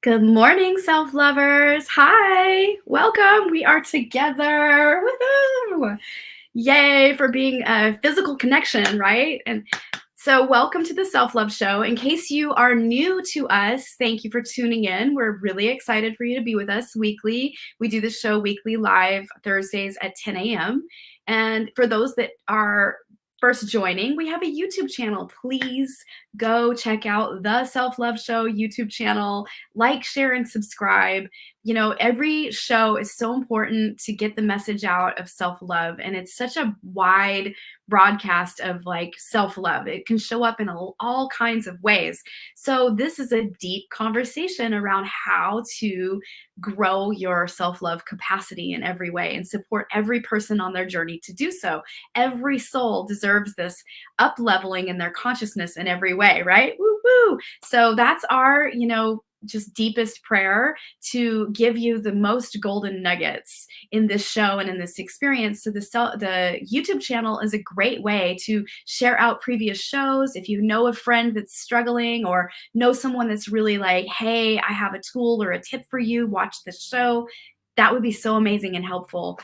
Good morning, self-lovers. Hi, welcome. We are together. Woohoo! Yay for being a physical connection, right? And so welcome to the Self-Love Show. In case you are new to us, thank you for tuning in. We're really excited for you to be with us weekly. We do the show weekly live Thursdays at 10 a.m. And for those that are first joining, we have a YouTube channel. Please go check out the Self-Love Show YouTube channel. Like, share, and subscribe. You know, every show is so important to get the message out of self-love. And it's such a wide broadcast of like self-love. It can show up in all kinds of ways. So this is a deep conversation around how to grow your self-love capacity in every way and support every person on their journey to do so. Every soul deserves this up-leveling in their consciousness in every way, right? Woo woo. So that's our, just deepest prayer to give you the most golden nuggets in this show and in this experience. So the YouTube channel is a great way to share out previous shows. If you know a friend that's struggling or know someone that's really like, hey, I have a tool or a tip for you, watch this show. That would be so amazing and helpful.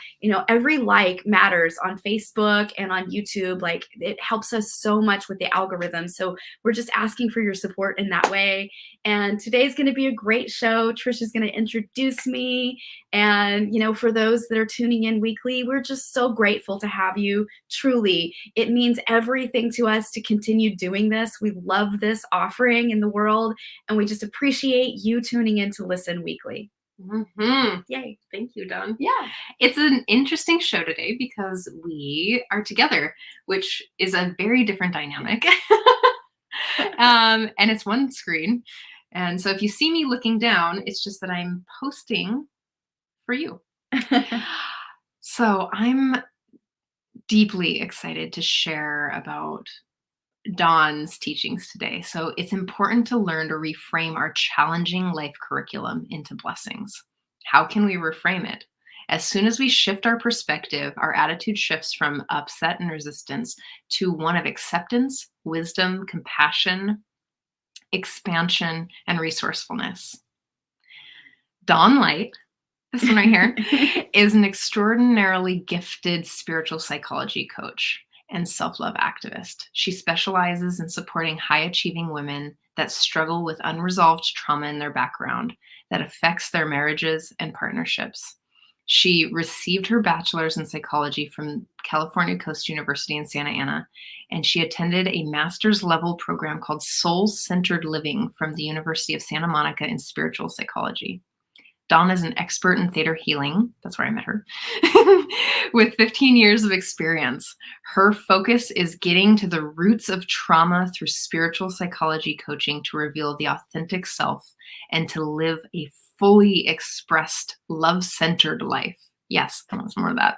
Every like matters on Facebook and on YouTube. Like, it helps us so much with the algorithm. So we're just asking for your support in that way. And today's going to be a great show. Trisha's going to introduce me. And, for those that are tuning in weekly, we're just so grateful to have you. Truly, it means everything to us to continue doing this. We love this offering in the world, and we just appreciate you tuning in to listen weekly. Mm-hmm. Yay. Thank you, Dawn. Yeah. It's an interesting show today because we are together, which is a very different dynamic. And it's one screen. And so if you see me looking down, it's just that I'm posting for you. So I'm deeply excited to share about Dawn's teachings today. So it's important to learn to reframe our challenging life curriculum into blessings. How can we reframe it? As soon as we shift our perspective, our attitude shifts from upset and resistance to one of acceptance, wisdom, compassion, expansion, and resourcefulness. Dawn Light, this one right here, is an extraordinarily gifted spiritual psychology coach and self-love activist. She specializes in supporting high-achieving women that struggle with unresolved trauma in their background that affects their marriages and partnerships. She received her bachelor's in psychology from California Coast University in Santa Ana, and she attended a master's level program called Soul-Centered Living from the University of Santa Monica in spiritual psychology. Dawn is an expert in theta healing. That's where I met her. With 15 years of experience. Her focus is getting to the roots of trauma through spiritual psychology coaching to reveal the authentic self and to live a fully expressed, love-centered life. Yes, I want some more of that.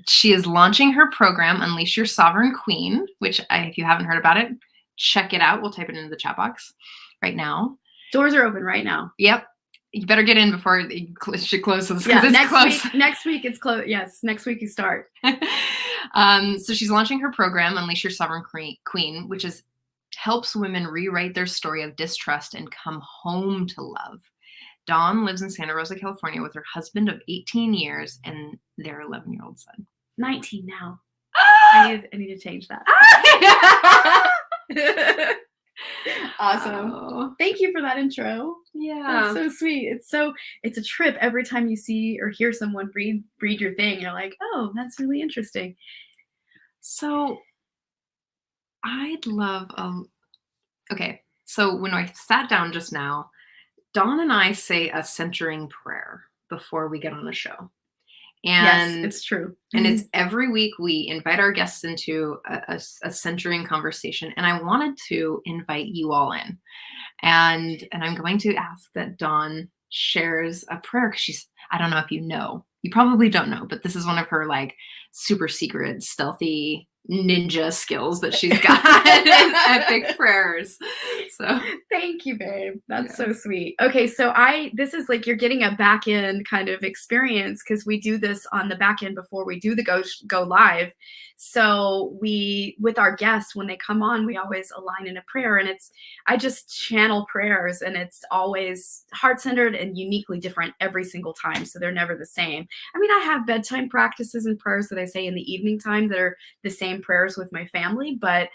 She is launching her program, Unleash Your Sovereign Queen, which if you haven't heard about it, check it out. We'll type it into the chat box right now. Doors are open right now. Yep. You better get in before she closes. Yeah, it's close. Next week it's close. Yes, next week you start. So she's launching her program, Unleash Your Sovereign Queen, which helps women rewrite their story of distrust and come home to love. Dawn lives in Santa Rosa, California with her husband of 18 years and their 11-year-old son. 19 now. I need to change that. Awesome. Oh. Thank you for that intro. Yeah. That's so sweet. It's a trip every time you see or hear someone read your thing. You're like, oh, that's really interesting. So I'd love okay. So when I sat down just now, Dawn and I say a centering prayer before we get on a show. And yes, it's true. And it's every week we invite our guests into a centering conversation. And I wanted to invite you all in. And I'm going to ask that Dawn shares a prayer because I don't know if you probably don't know, but this is one of her like super secret, stealthy ninja skills that she's got. Epic prayers. So thank you, babe. That's so sweet. Okay, so this is like you're getting a back end kind of experience because we do this on the back end before we do the go live. So with our guests, when they come on, we always align in a prayer, and I just channel prayers, and it's always heart-centered and uniquely different every single time. So they're never the same. I mean, I have bedtime practices and prayers that I say in the evening time that are the same prayers with my family, but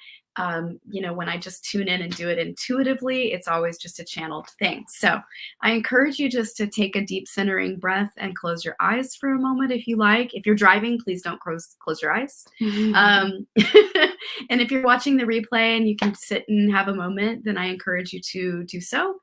when I just tune in and do it intuitively, it's always just a channeled thing. So I encourage you just to take a deep centering breath and close your eyes for a moment if you like. If you're driving, please don't close your eyes. And if you're watching the replay and you can sit and have a moment, then I encourage you to do so.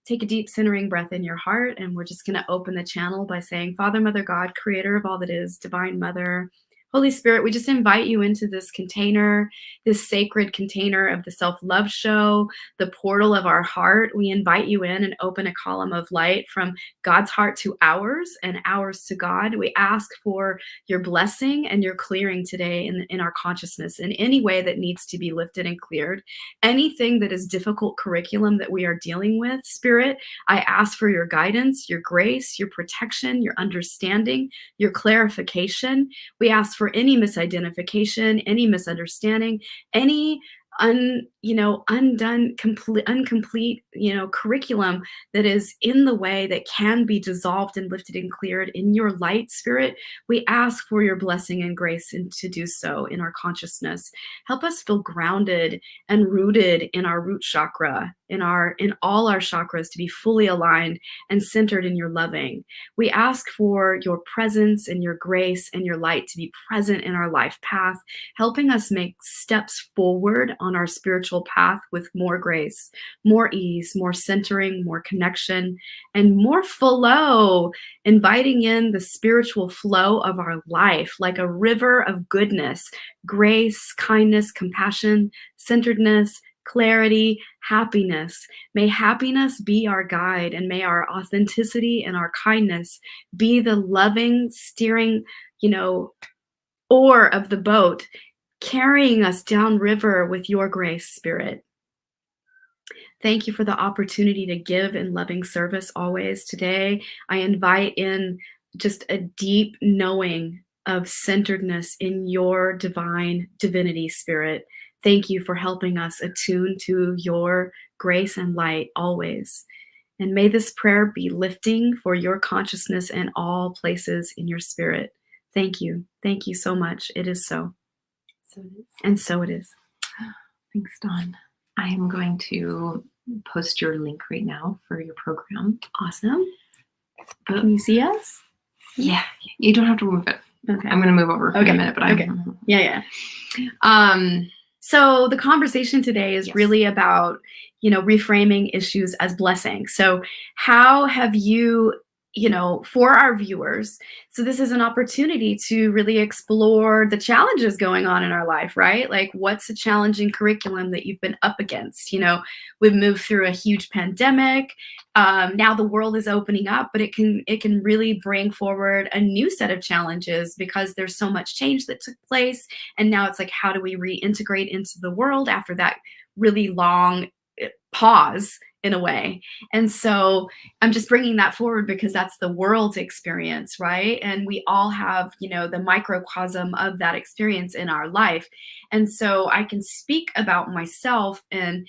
Take a deep centering breath in your heart, and we're just going to open the channel by saying, Father, Mother, God, creator of all that is, divine mother, Holy Spirit, we just invite you into this container, this sacred container of the self-love show, the portal of our heart. We invite you in and open a column of light from God's heart to ours and ours to God. We ask for your blessing and your clearing today in our consciousness in any way that needs to be lifted and cleared. Anything that is difficult curriculum that we are dealing with, Spirit, I ask for your guidance, your grace, your protection, your understanding, your clarification. We ask for any misidentification, any misunderstanding, any incomplete, curriculum that is in the way that can be dissolved and lifted and cleared in your light, Spirit. We ask for your blessing and grace and to do so in our consciousness. Help us feel grounded and rooted in our root chakra, in all our chakras, to be fully aligned and centered in your loving. We ask for your presence and your grace and your light to be present in our life path, helping us make steps forward on our spiritual path with more grace, more ease, more centering, more connection, and more flow, inviting in the spiritual flow of our life like a river of goodness, grace, kindness, compassion, centeredness, clarity, happiness. May happiness be our guide, and may our authenticity and our kindness be the loving steering, oar of the boat, carrying us downriver with your grace, Spirit. Thank you for the opportunity to give in loving service always. Today, I invite in just a deep knowing of centeredness in your divine divinity, Spirit. Thank you for helping us attune to your grace and light always. And may this prayer be lifting for your consciousness in all places in your spirit. Thank you. Thank you so much. It is so. So it is. And so it is. Thanks, Dawn. I am going to post your link right now for your program. Awesome. Can you see us? Yeah. You don't have to move it. Okay. I'm going to move over in a minute, but okay. Yeah. So the conversation today is really about, reframing issues as blessings. So how have you, for our viewers, so this is an opportunity to really explore the challenges going on in our life, right? Like, what's a challenging curriculum that you've been up against? We've moved through a huge pandemic. Now the world is opening up, but it can really bring forward a new set of challenges because there's so much change that took place. And now it's like, how do we reintegrate into the world after that really long pause in a way? And so I'm just bringing that forward because that's the world's experience, right? And we all have, the microcosm of that experience in our life. And so I can speak about myself and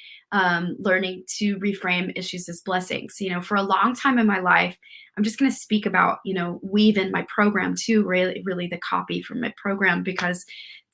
learning to reframe issues as blessings. For a long time in my life, I'm just going to speak about, weave in my program too, really the copy from my program, because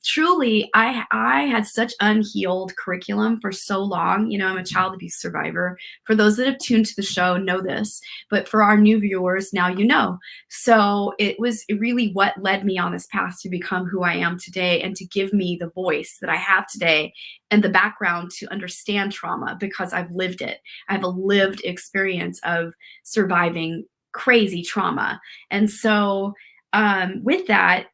truly I had such unhealed curriculum for so long. I'm a child abuse survivor. For those that have tuned to the show know this, but for our new viewers, now you know. So it was really what led me on this path to become who I am today and to give me the voice that I have today and the background to understand trauma, because I've lived it. I have a lived experience of surviving crazy trauma. And so with that,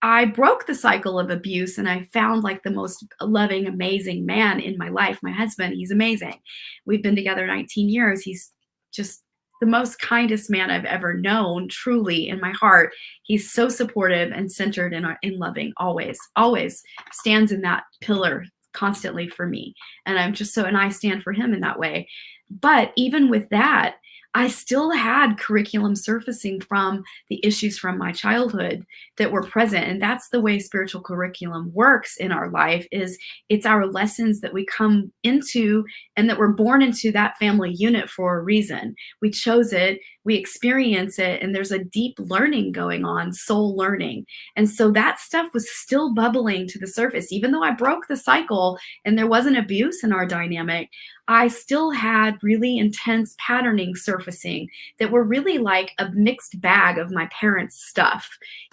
I broke the cycle of abuse, and I found like the most loving, amazing man in my life. My husband, he's amazing. We've been together 19 years. He's just the most kindest man I've ever known, truly, in my heart. He's so supportive and centered in loving, always stands in that pillar constantly for me. And and I stand for him in that way. But even with that, I still had curriculum surfacing from the issues from my childhood that were present. And that's the way spiritual curriculum works in our life, is it's our lessons that we come into and that we're born into that family unit for a reason. We chose it, we experience it, and there's a deep learning going on, soul learning. And so that stuff was still bubbling to the surface. Even though I broke the cycle and there wasn't abuse in our dynamic, I still had really intense patterning surfacing that were really like a mixed bag of my parents' stuff.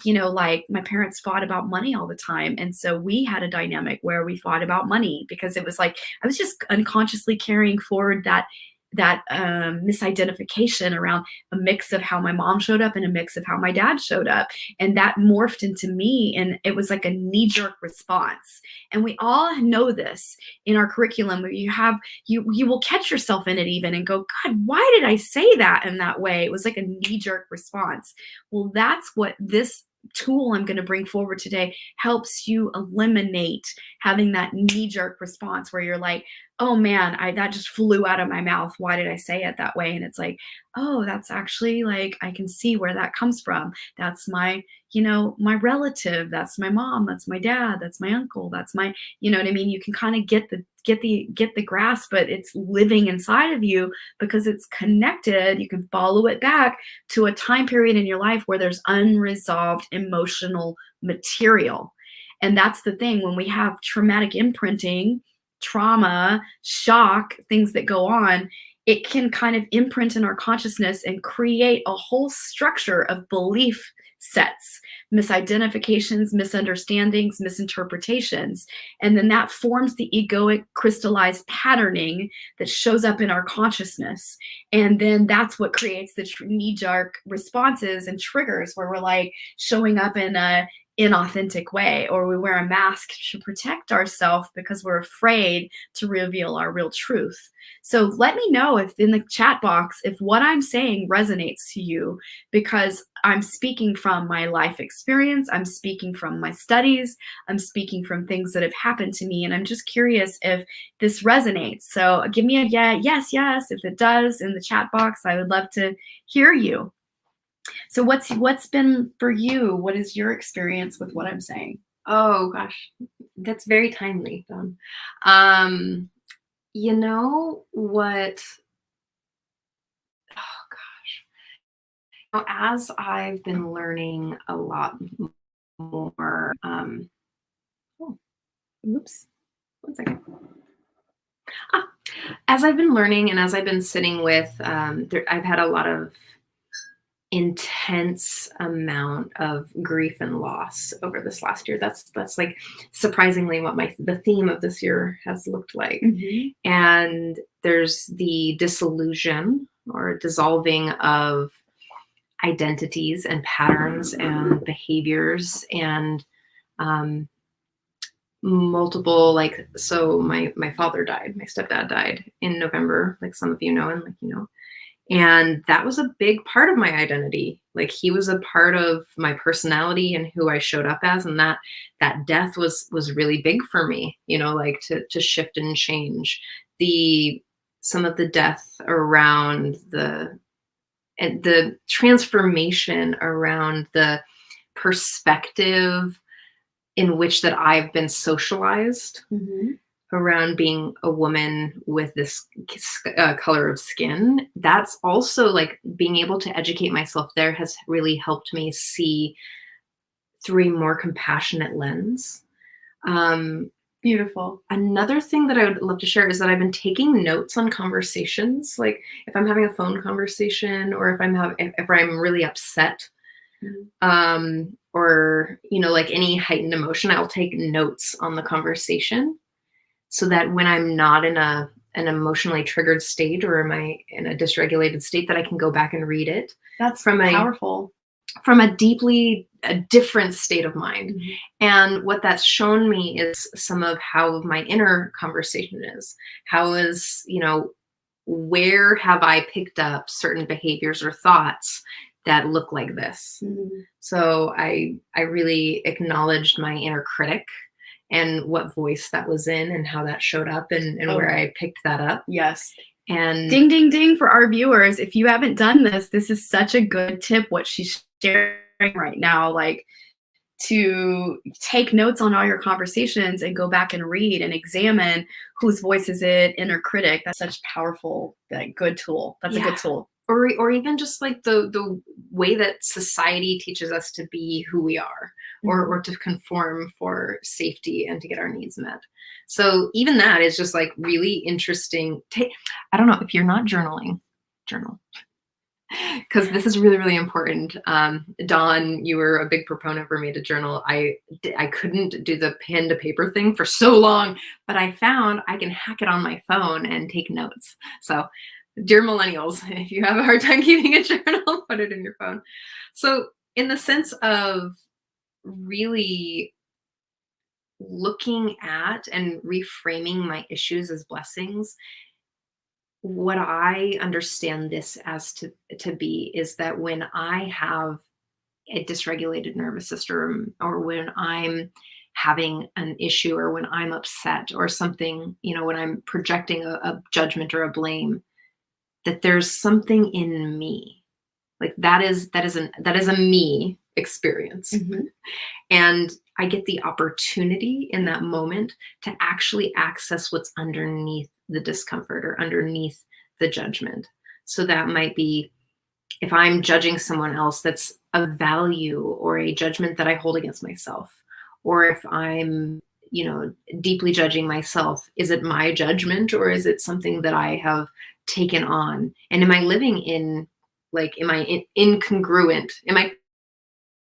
Like my parents fought about money all the time. And so we had a dynamic where we fought about money because it was like I was just unconsciously carrying forward that misidentification around a mix of how my mom showed up and a mix of how my dad showed up, and that morphed into me, and it was like a knee-jerk response. And we all know this in our curriculum, where you will catch yourself in it even and go, God, why did I say that in that way? It was like a knee-jerk response. Well, that's what this tool I'm going to bring forward today helps you eliminate having that knee-jerk response where you're like, oh man, that just flew out of my mouth. Why did I say it that way? And it's like, oh, that's actually like, I can see where that comes from. That's my relative. That's my mom. That's my dad. That's my uncle. That's you know what I mean? You can kind of get the grasp, but it's living inside of you because it's connected. You can follow it back to a time period in your life where there's unresolved emotional material. And that's the thing, when we have traumatic imprinting, trauma, shock, things that go on, it can kind of imprint in our consciousness and create a whole structure of belief sets, misidentifications, misunderstandings, misinterpretations. And then that forms the egoic crystallized patterning that shows up in our consciousness. And then that's what creates the knee-jerk responses and triggers where we're like showing up in a inauthentic way, or we wear a mask to protect ourselves because we're afraid to reveal our real truth. So let me know if in the chat box if what I'm saying resonates to you, because I'm speaking from my life experience, I'm speaking from my studies, I'm speaking from things that have happened to me, and I'm just curious if this resonates. So give me a yes if it does in the chat box. I would love to hear you. So what's been for you? What is your experience with what I'm saying? Oh gosh, that's very timely, Dawn. You know what? Oh gosh. As I've been learning a lot more, oh, oops, 1 second. As I've been learning and as I've been sitting with, I've had a lot of intense amount of grief and loss over this last year. That's like surprisingly what the theme of this year has looked like. Mm-hmm. And there's the dissolution or dissolving of identities and patterns and behaviors and multiple, like, so my father died, my stepdad died in November, like some of you know, and like and that was a big part of my identity. Like he was a part of my personality and who I showed up as. And that death was really big for me, like to shift and change some of the death around and the transformation around the perspective in which that I've been socialized. Mm-hmm. Around being a woman with this color of skin. That's also like being able to educate myself there has really helped me see through a more compassionate lens. Beautiful. Another thing that I would love to share is that I've been taking notes on conversations. Like if I'm having a phone conversation or if I'm really upset, or, like any heightened emotion, I'll take notes on the conversation. So that when I'm not in an emotionally triggered state or am I in a dysregulated state, that I can go back and read it. That's powerful. From a different state of mind. Mm-hmm. And what that's shown me is some of how my inner conversation is. How is, where have I picked up certain behaviors or thoughts that look like this? Mm-hmm. So I really acknowledged my inner critic and what voice that was in and how that showed up and where I picked that up. Yes. And ding, ding, ding for our viewers. If you haven't done this, this is such a good tip, what she's sharing right now. Like, to take notes on all your conversations and go back and read and examine whose voice is it, inner critic. That's such powerful, like, good tool. That's a good tool. Or even just like the way that society teaches us to be who we are, or to conform for safety and to get our needs met. So even that is just like really interesting. I don't know, if you're not journaling, journal. Because this is really, really important. Dawn, you were a big proponent for me to journal. I couldn't do the pen to paper thing for so long, but I found I can hack it on my phone and take notes. So dear millennials, if you have a hard time keeping a journal, put it in your phone. So in the sense of really looking at and reframing my issues as blessings, what I understand this as to be is that when I have a dysregulated nervous system, or when I'm having an issue, or when I'm upset or something, when I'm projecting a judgment or a blame, that there's something in me, like that is a me experience. And I get the opportunity in that moment to actually access what's underneath the discomfort or underneath the judgment. So that might be, if I'm judging someone else, that's a value or a judgment that I hold against myself. Or if I'm, deeply judging myself, is it my judgment, or is it something that I have taken on? And am I living in, like, am I incongruent? Am I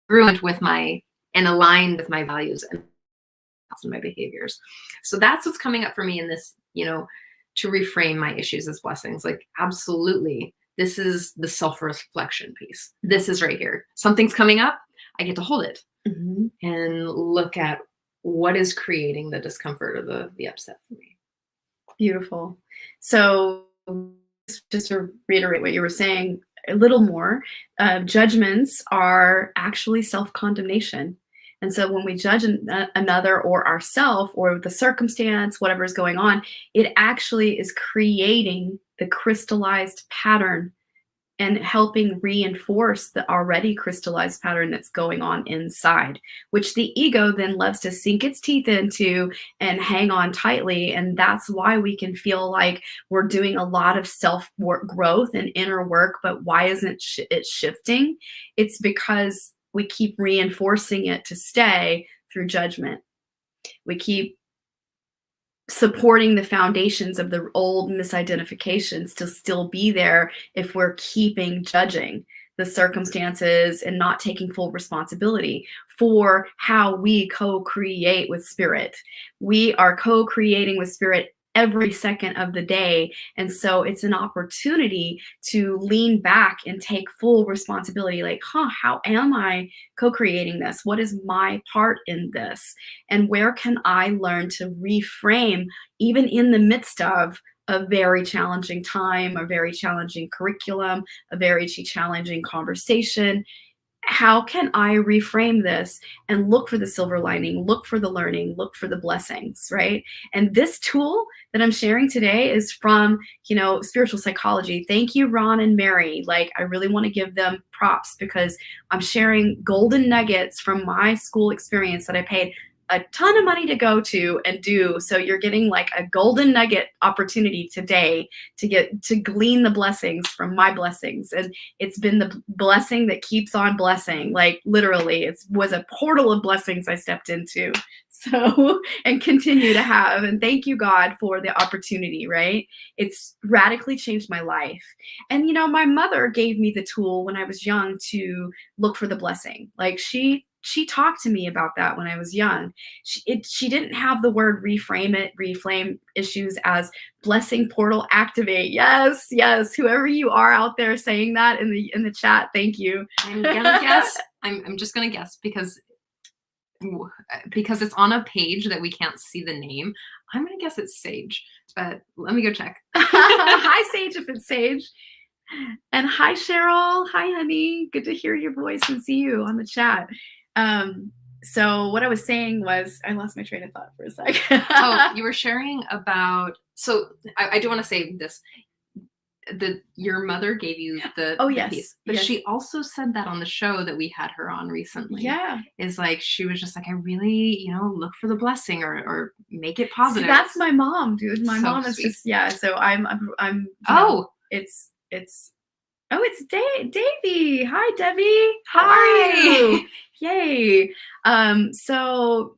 congruent with and aligned with my values and my behaviors? So that's what's coming up for me in this, to reframe my issues as blessings. Like, absolutely, this is the self-reflection piece. This is right here. Something's coming up, I get to hold it and look at what is creating the discomfort or the upset for me. Beautiful. So just to reiterate what you were saying a little more, judgments are actually self-condemnation. And so when we judge another or ourself or the circumstance, whatever is going on, it actually is creating the crystallized pattern and helping reinforce the already crystallized pattern that's going on inside, which the ego then loves to sink its teeth into and hang on tightly. And that's why we can feel like we're doing a lot of self-work growth and inner work, but why isn't it shifting? It's because we keep reinforcing it to stay through judgment. We keep supporting the foundations of the old misidentifications to still be there if we're keeping judging the circumstances and not taking full responsibility for how we co-create with spirit. We are co-creating with spirit every second of the day. And so it's an opportunity to lean back and take full responsibility. Like, how am I co-creating this? What is my part in this? And where can I learn to reframe, even in the midst of a very challenging time, a very challenging curriculum, a very challenging conversation? How can I reframe this and look for the silver lining, look for the learning, look for the blessings, right? And this tool that I'm sharing today is from, spiritual psychology. Thank you, Ron and Mary. Like, I really want to give them props because I'm sharing golden nuggets from my school experience that I paid a ton of money to go to and do. So you're getting like a golden nugget opportunity today to glean the blessings from my blessings. And it's been the blessing that keeps on blessing. Like, literally, it was a portal of blessings I stepped into. So, and continue to have. And thank you, God, for the opportunity, right? It's radically changed my life. And, my mother gave me the tool when I was young to look for the blessing. Like, she talked to me about that when I was young. She didn't have the word reframe issues as blessing portal activate. Yes, yes. Whoever you are out there saying that in the chat, thank you. I'm gonna guess. I'm just gonna guess because it's on a page that we can't see the name. I'm gonna guess it's Sage, but let me go check. Hi, Sage, if it's Sage. And hi, Cheryl. Hi, honey. Good to hear your voice and see you on the chat. So what I was saying was, I lost my train of thought for a sec. Oh, you were sharing about, so I do want to say this. your mother gave you the Oh, the yes, piece, but yes. she also said that on the show that we had her on recently. Yeah. Is like she was just like, I really, look for the blessing or make it See, positive. that's my mom, dude. My So mom is sweet. just, yeah, so I'm, Oh, it's oh, it's Davy. Hi, Debbie. How are hi. you? Yay. So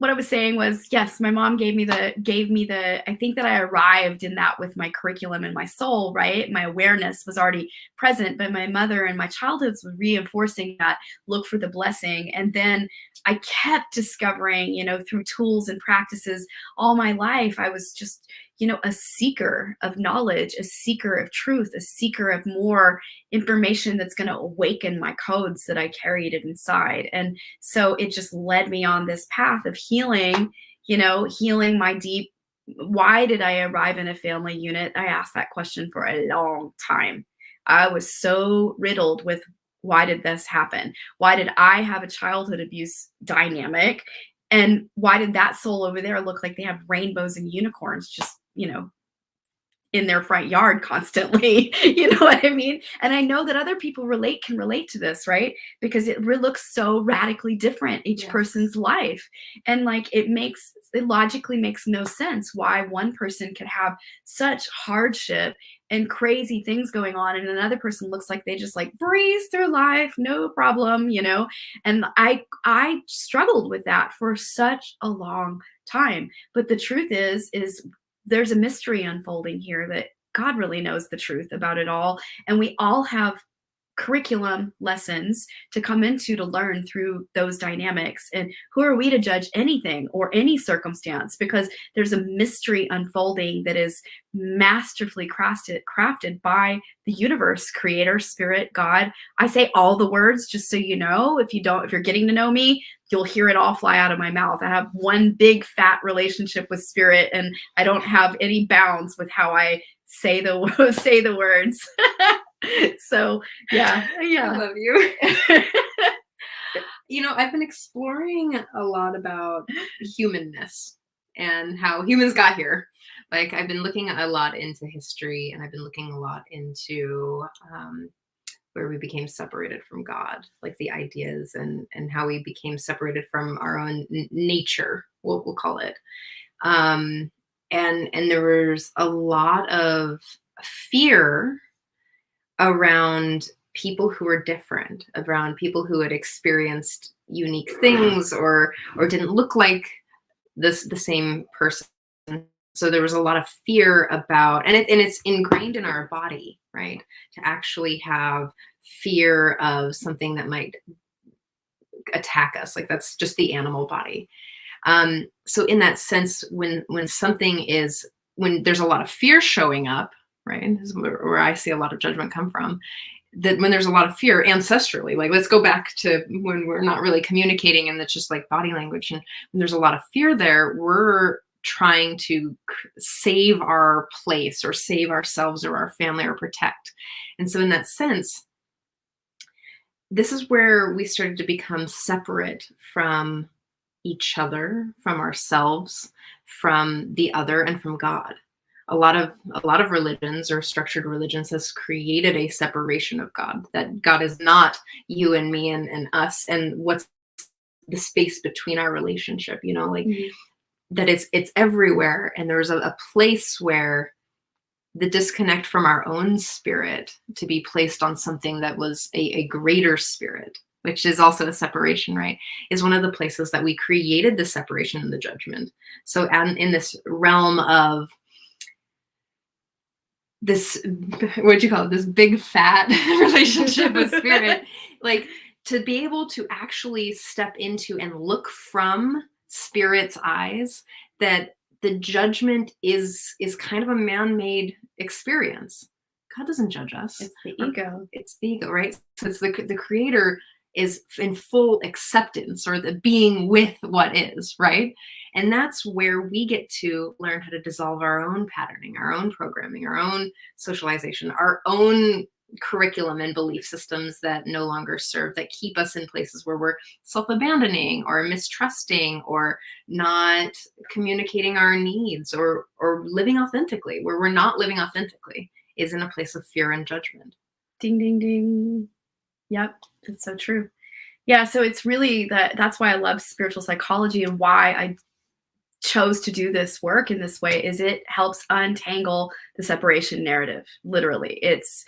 what I was saying was, yes, my mom gave me the I think that I arrived in that with my curriculum and my soul, right? My awareness was already present, but my mother and my childhoods were reinforcing that look for the blessing. And then I kept discovering, through tools and practices all my life, I was just, a seeker of knowledge, a seeker of truth, a seeker of more information that's going to awaken my codes that I carried it inside. And so it just led me on this path of healing, healing my deep. Why did I arrive in a family unit? I asked that question for a long time. I was so riddled with, why did this happen? Why did I have a childhood abuse dynamic? And why did that soul over there look like they have rainbows and unicorns just, in their front yard constantly? You know what I mean? And I know that other people can relate to this, right? Because it looks so radically different each Yes. person's life. And like it logically makes no sense why one person could have such hardship and crazy things going on and another person looks like they just like breeze through life, no problem, And I struggled with that for such a long time. But the truth is there's a mystery unfolding here that God really knows the truth about it all. And we all have curriculum lessons to come into to learn through those dynamics. And who are we to judge anything or any circumstance? Because there's a mystery unfolding that is masterfully crafted by the universe, creator, spirit, God. I say all the words just so you know. If you're getting to know me, you'll hear it all fly out of my mouth. I have one big fat relationship with spirit, and I don't have any bounds with how I say the words. So yeah. I love you. I've been exploring a lot about humanness and how humans got here. Like I've been looking a lot into history, and I've been looking a lot into where we became separated from God, like the ideas and how we became separated from our own nature, we'll call it. And there was a lot of fear around people who were different, around people who had experienced unique things or didn't look like the same person. So there was a lot of fear about, and it's ingrained in our body, right? To actually have fear of something that might attack us. Like that's just the animal body. So in that sense, when there's a lot of fear showing up, right? This is where I see a lot of judgment come from. That when there's a lot of fear ancestrally, like let's go back to when we're not really communicating and it's just like body language. And when there's a lot of fear there, we're trying to save our place or save ourselves or our family or protect. And so in that sense, this is where we started to become separate from each other, from ourselves, from the other, and from God. A lot of religions or structured religions has created a separation of God, that God is not you and me and us, and what's the space between our relationship, like that it's everywhere. And there's a place where the disconnect from our own spirit to be placed on something that was a greater spirit, which is also a separation, right, is one of the places that we created the separation and the judgment. So and in this realm of this, what'd you call it, this big fat relationship with spirit, like to be able to actually step into and look from spirit's eyes, that the judgment is kind of a man-made experience. God doesn't judge us. It's the ego. It's the ego, right? So it's the creator is in full acceptance, or the being with what is, right? And that's where we get to learn how to dissolve our own patterning, our own programming, our own socialization, our own curriculum and belief systems that no longer serve, that keep us in places where we're self-abandoning or mistrusting or not communicating our needs or living authentically, where we're not living authentically. is in a place of fear and judgment. Ding, ding, ding. Yep, that's so true. Yeah, so it's really that's why I love spiritual psychology and why I chose to do this work in this way is it helps untangle the separation narrative. Literally, it's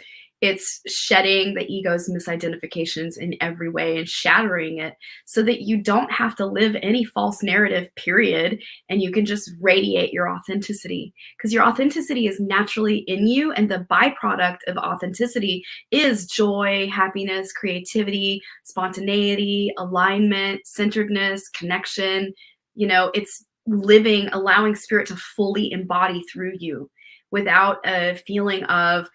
shedding the ego's misidentifications in every way and shattering it so that you don't have to live any false narrative, period, and you can just radiate your authenticity because your authenticity is naturally in you, and the byproduct of authenticity is joy, happiness, creativity, spontaneity, alignment, centeredness, connection. It's living, allowing spirit to fully embody through you without a feeling of,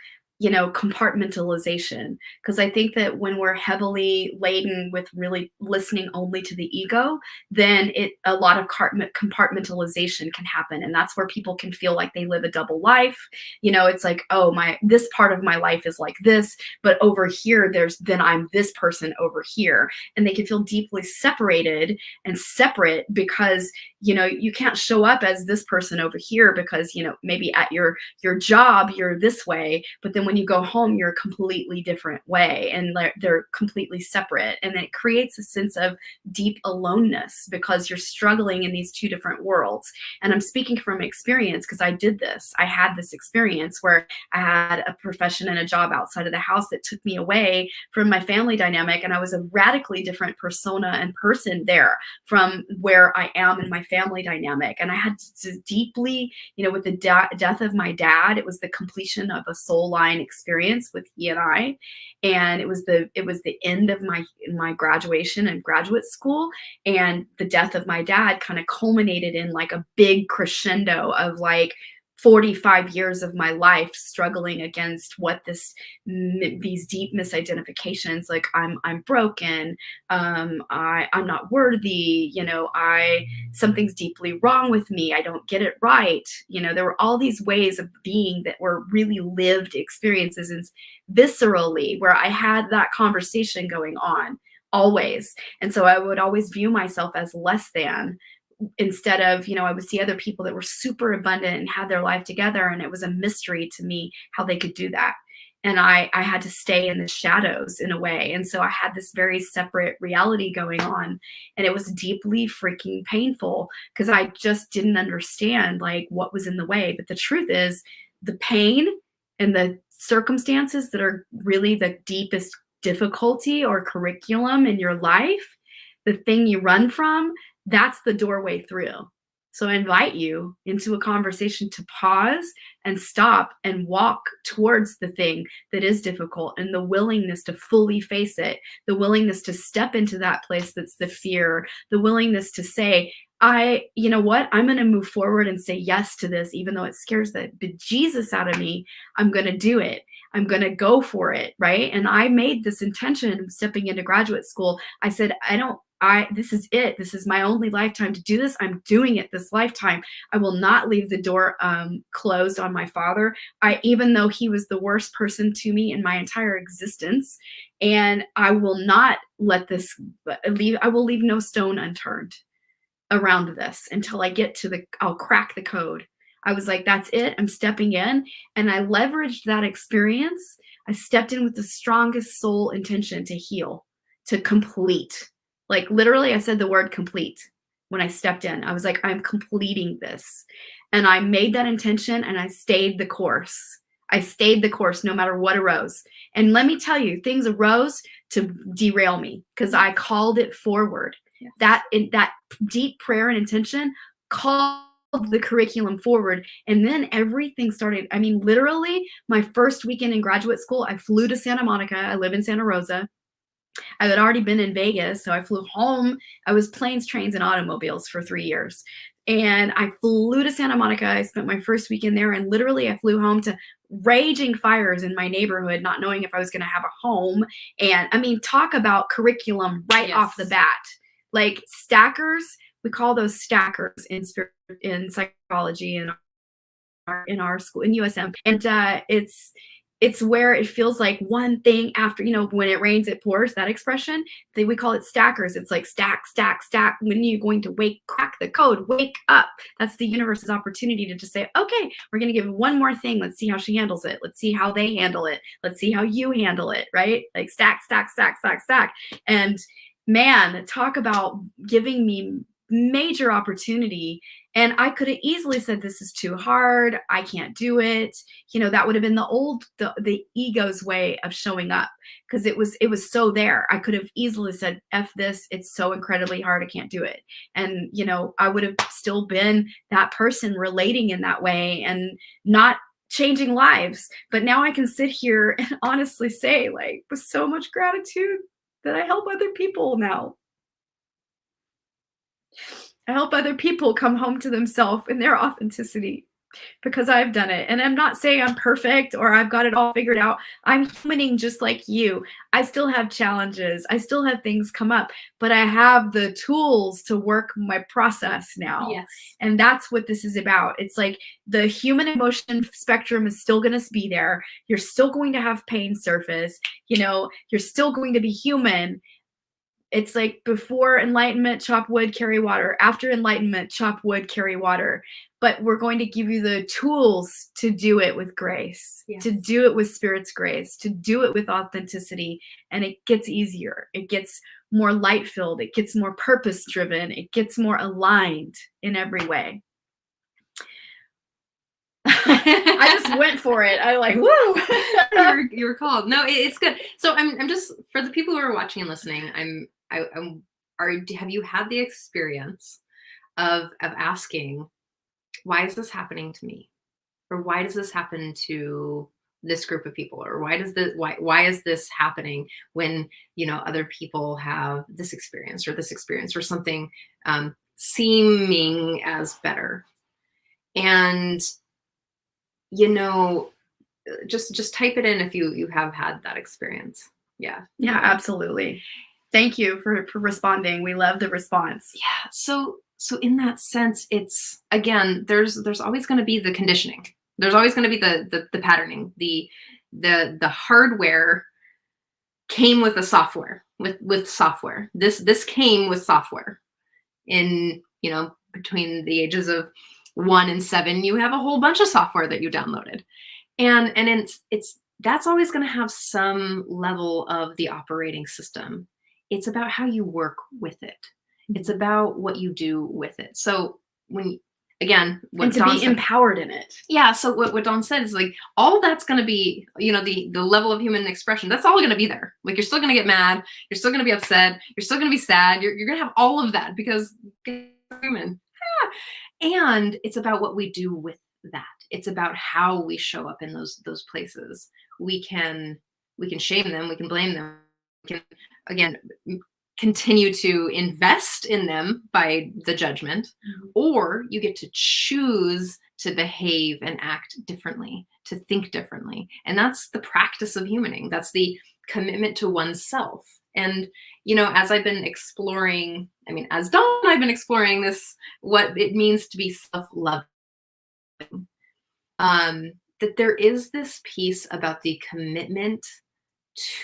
compartmentalization. Because I think that when we're heavily laden with really listening only to the ego, then a lot of compartmentalization can happen. And that's where people can feel like they live a double life. It's like, oh, this part of my life is like this, but over here, then I'm this person over here. And they can feel deeply separated and separate because you can't show up as this person over here because maybe at your job you're this way, but then when you go home you're a completely different way, and they're completely separate, and it creates a sense of deep aloneness because you're struggling in these two different worlds. And I'm speaking from experience because I had this experience where I had a profession and a job outside of the house that took me away from my family dynamic, and I was a radically different persona and person there from where I am in my family dynamic. And I had to deeply, with the death of my dad, it was the completion of a soul line experience with he and I, and it was the end of my graduation and graduate school, and the death of my dad kind of culminated in like a big crescendo of like 45 years of my life struggling against these deep misidentifications, like I'm broken, I'm not worthy, something's deeply wrong with me, I don't get it right. There were all these ways of being that were really lived experiences, and viscerally, where I had that conversation going on always. And so I would always view myself as less than, instead of, I would see other people that were super abundant and had their life together, and it was a mystery to me how they could do that. And I had to stay in the shadows in a way, and so I had this very separate reality going on, and it was deeply freaking painful because I just didn't understand like what was in the way. But the truth is, the pain and the circumstances that are really the deepest difficulty or curriculum in your life, the thing you run from, that's the doorway through. So I invite you into a conversation to pause and stop and walk towards the thing that is difficult, and the willingness to fully face it, the willingness to step into that place that's the fear, the willingness to say, you know what, I'm going to move forward and say yes to this, even though it scares the bejesus out of me. I'm going to do it. I'm going to go for it. Right. And I made this intention stepping into graduate school. I said, this is it. This is my only lifetime to do this. I'm doing it this lifetime. I will not leave the door closed on my father. Even though he was the worst person to me in my entire existence, and I will not let this leave. I will leave no stone unturned around this until I get to I'll crack the code. I was like, that's it. I'm stepping in. And I leveraged that experience. I stepped in with the strongest soul intention to heal, to complete. Like literally, I said the word complete when I stepped in. I was like, I'm completing this. And I made that intention, and I stayed the course. I stayed the course no matter what arose. And let me tell you, things arose to derail me because I called it forward. Yes. That deep prayer and intention called the curriculum forward, and then everything started. I mean, literally, my first weekend in graduate school, I flew to Santa Monica. I live in Santa Rosa. I had already been in Vegas, so I flew home. I was planes, trains, and automobiles for 3 years. And I flew to Santa Monica. I spent my first weekend there, and literally I flew home to raging fires in my neighborhood, not knowing if I was going to have a home. And I mean, talk about curriculum right off the bat. Like stackers, we call those stackers in psychology and in our school in USM, and it's where it feels like one thing after, when it rains, it pours, that expression. We call it stackers. It's like stack, stack, stack. When are you going to crack the code, wake up? That's the universe's opportunity to just say, okay, we're going to give one more thing. Let's see how she handles it. Let's see how they handle it. Let's see how you handle it, right? Like stack, stack, stack, stack, stack. And man, talk about giving me major opportunity. And I could have easily said, this is too hard. I can't do it. That would have been the ego's way of showing up, because it was so there. I could have easily said, F this. It's so incredibly hard. I can't do it. And, I would have still been that person relating in that way and not changing lives. But now I can sit here and honestly say, like, with so much gratitude, that I help other people now. I help other people come home to themselves in their authenticity, because I've done it. And I'm not saying I'm perfect or I've got it all figured out. I'm humaning just like you. I still have challenges. I still have things come up, but I have the tools to work my process now. Yes. And that's what this is about. It's like the human emotion spectrum is still going to be there. You're still going to have pain surface. You're still going to be human. It's like before enlightenment, chop wood, carry water. After enlightenment, chop wood, carry water. But we're going to give you the tools to do it with grace, Yes. to do it with Spirit's grace, to do it with authenticity. And it gets easier. It gets more light-filled. It gets more purpose-driven. It gets more aligned in every way. I just went for it. I like, woo! you were called. No, it's good. So I'm just, for the people who are watching and listening, have you had the experience of asking, why is this happening to me? Or why does this happen to this group of people? Or why is this happening when, other people have this experience or something seeming as better? And, just type it in if you have had that experience. Yeah, absolutely. Thank you for responding. We love the response. Yeah. So in that sense, it's, again, there's always going to be the conditioning. There's always going to be the patterning. The hardware came with the software, with software. This came with software. In, between the ages of 1 and 7, you have a whole bunch of software that you downloaded. And it's that's always going to have some level of the operating system. It's about how you work with it. It's about what you do with it. So again, what to be empowered in it. Yeah. So what Dawn said is, like, all that's going to be, the level of human expression, that's all going to be there. Like, you're still going to get mad. You're still going to be upset. You're still going to be sad. You're going to have all of that, because you're human. And it's about what we do with that. It's about how we show up in those places. We can shame them. We can blame them. We can, again, continue to invest in them by the judgment, or you get to choose to behave and act differently, to think differently. And that's the practice of humaning. That's the commitment to oneself. And, as I've been exploring, as Dawn and I've been exploring this, what it means to be self-loving, that there is this piece about the commitment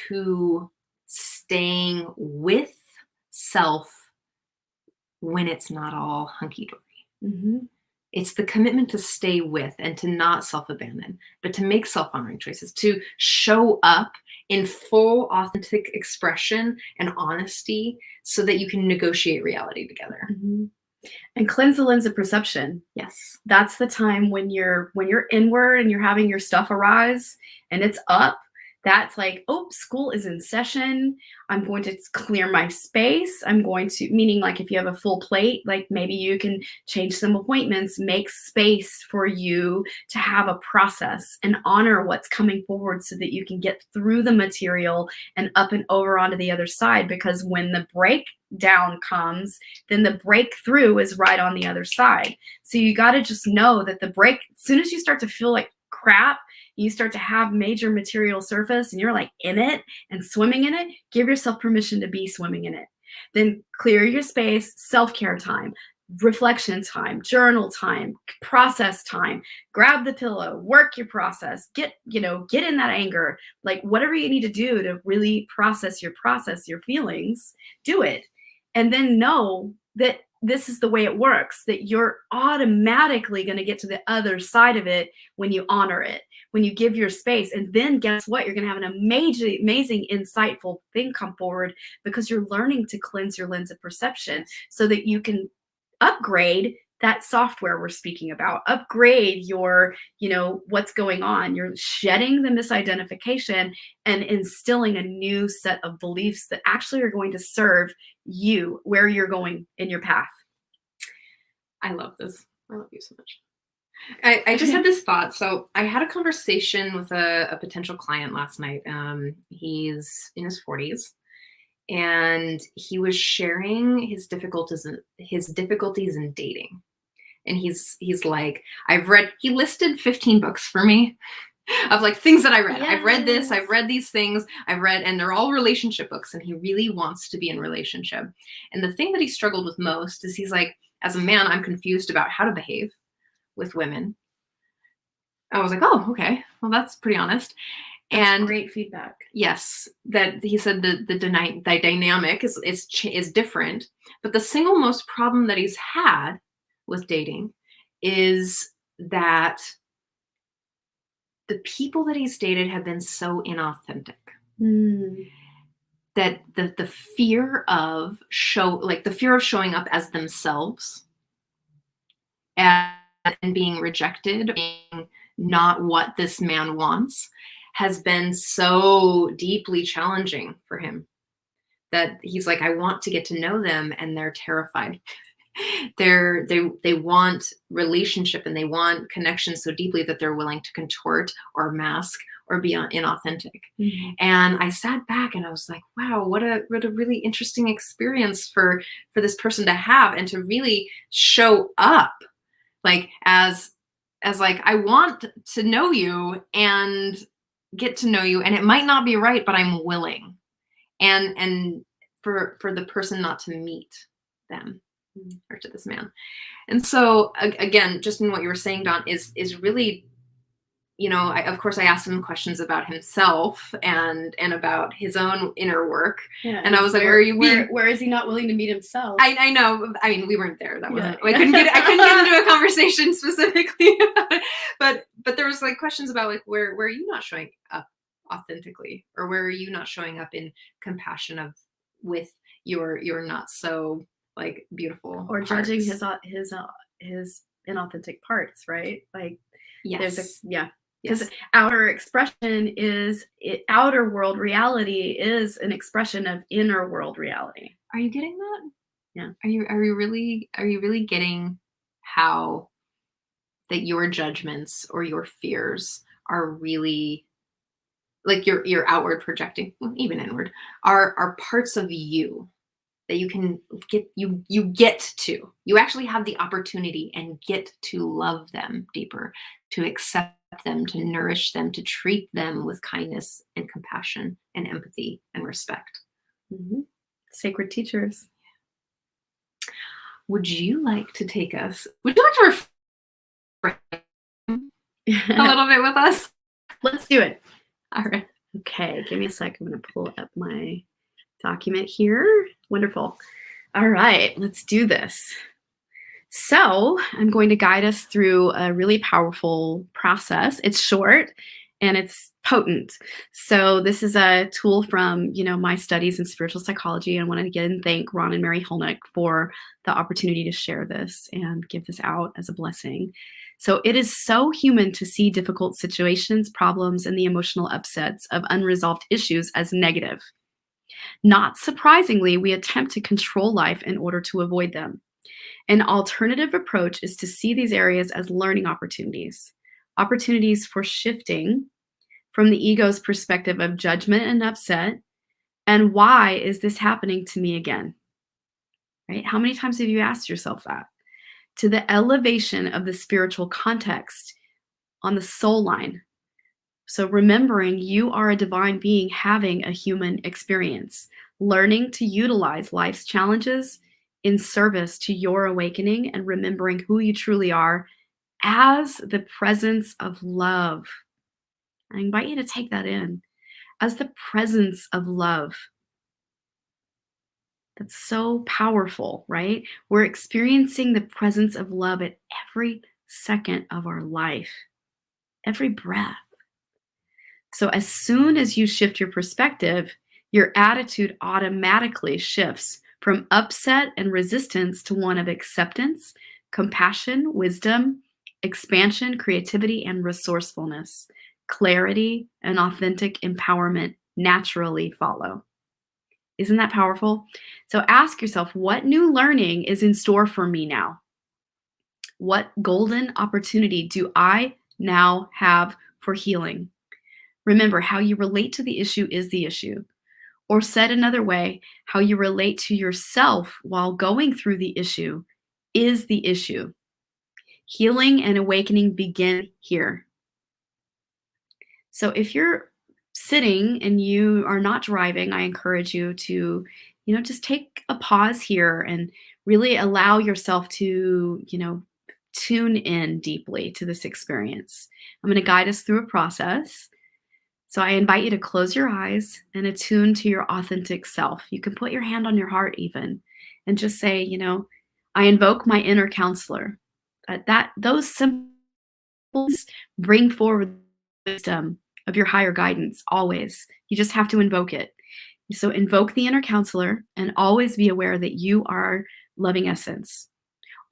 to staying with self when it's not all hunky-dory. It's the commitment to stay with and to not self-abandon, but to make self-honoring choices, to show up in full authentic expression and honesty, so that you can negotiate reality together. And cleanse the lens of perception. Yes. That's the time when you're inward and you're having your stuff arise and it's up. That's like, oh, school is in session. I'm going to clear my space. Meaning, like, if you have a full plate, like, maybe you can change some appointments, make space for you to have a process and honor what's coming forward, so that you can get through the material and up and over onto the other side. Because when the breakdown comes, then the breakthrough is right on the other side. So you got to just know that as soon as you start to feel like crap, you start to have major material surface and you're like in it and swimming in it, give yourself permission to be swimming in it. Then clear your space, self-care time. reflection time, journal time, process time, grab the pillow, work your process, get in that anger, like whatever you need to do to really process your feelings, do it. And then know that this is the way it works, that you're automatically going to get to the other side of it when you honor it, when you give your space. And then guess what? You're going to have an amazing, insightful thing come forward, because you're learning to cleanse your lens of perception so that you can upgrade that software we're speaking about, upgrade your, what's going on. You're shedding the misidentification and instilling a new set of beliefs that actually are going to serve you where you're going in your path. I love this. I love you so much. I just had this thought. So I had a conversation with a potential client last night. He's in his 40s, and he was sharing his difficulties in dating. And he's like, he listed 15 books for me of like things that I read. Yes. I've read this, I've read these things, and they're all relationship books, and he really wants to be in a relationship. And the thing that he struggled with most is he's like, as a man, I'm confused about how to behave with women. I was like, oh, okay. Well, that's pretty honest. That's great feedback. Yes, that he said the dynamic is different, but the single most problem that he's had with dating is that the people that he's dated have been so inauthentic. That the fear of showing up as themselves and being rejected, being not what this man wants, has been so deeply challenging for him that he's like, I want to get to know them, and they're terrified. They want relationship, and they want connection so deeply that they're willing to contort or mask or be inauthentic. Mm-hmm. And I sat back and I was like, wow, what a really interesting experience for this person to have, and to really show up like as like, I want to know you and get to know you, and it might not be right, but I'm willing. And for the person not to meet them, or to this man. And so again, just in what you were saying, Dawn, is really, of course I asked him questions about himself and about his own inner work. Yeah, and I was like, where is he not willing to meet himself? I know. I mean, we weren't there. That wasn't, I couldn't get into a conversation specifically about it. But there was like questions about like, where are you not showing up authentically, or where are you not showing up in compassion with your not so like beautiful, or parts. Judging his inauthentic parts, right? Like, yes, because outer world reality is an expression of inner world reality. Are you getting that? Yeah. Are you really getting how that your judgments or your fears are really like your outward projecting, well, even inward, are parts of you that you can you actually have the opportunity and get to love them deeper, to accept them, to nourish them, to treat them with kindness and compassion and empathy and respect. Mm-hmm. Sacred teachers. Would you like to reframe a little bit with us? Let's do it. All right. Okay, give me a sec. I'm going to pull up my document here. Wonderful. All right, let's do this. So I'm going to guide us through a really powerful process. It's short and it's potent. So this is a tool from, my studies in spiritual psychology. And I want to again thank Ron and Mary Holnick for the opportunity to share this and give this out as a blessing. So it is so human to see difficult situations, problems, and the emotional upsets of unresolved issues as negative. Not surprisingly, we attempt to control life in order to avoid them. An alternative approach is to see these areas as learning opportunities for shifting from the ego's perspective of judgment and upset, and why is this happening to me again? Right? How many times have you asked yourself that? To the elevation of the spiritual context on the soul line. So remembering you are a divine being having a human experience, learning to utilize life's challenges in service to your awakening and remembering who you truly are as the presence of love. I invite you to take that in as the presence of love. That's so powerful, right? We're experiencing the presence of love at every second of our life, every breath. So, as soon as you shift your perspective, your attitude automatically shifts from upset and resistance to one of acceptance, compassion, wisdom, expansion, creativity, and resourcefulness. Clarity and authentic empowerment naturally follow. Isn't that powerful? So, ask yourself, what new learning is in store for me now? What golden opportunity do I now have for healing? Remember, how you relate to the issue is the issue. Or said another way, how you relate to yourself while going through the issue is the issue. Healing and awakening begin here. So if you're sitting and you are not driving, I encourage you to, just take a pause here and really allow yourself to, tune in deeply to this experience. I'm going to guide us through a process. So I invite you to close your eyes and attune to your authentic self. You can put your hand on your heart even and just say, I invoke my inner counselor. Those symbols bring forward the wisdom of your higher guidance always. You just have to invoke it. So invoke the inner counselor and always be aware that you are loving essence.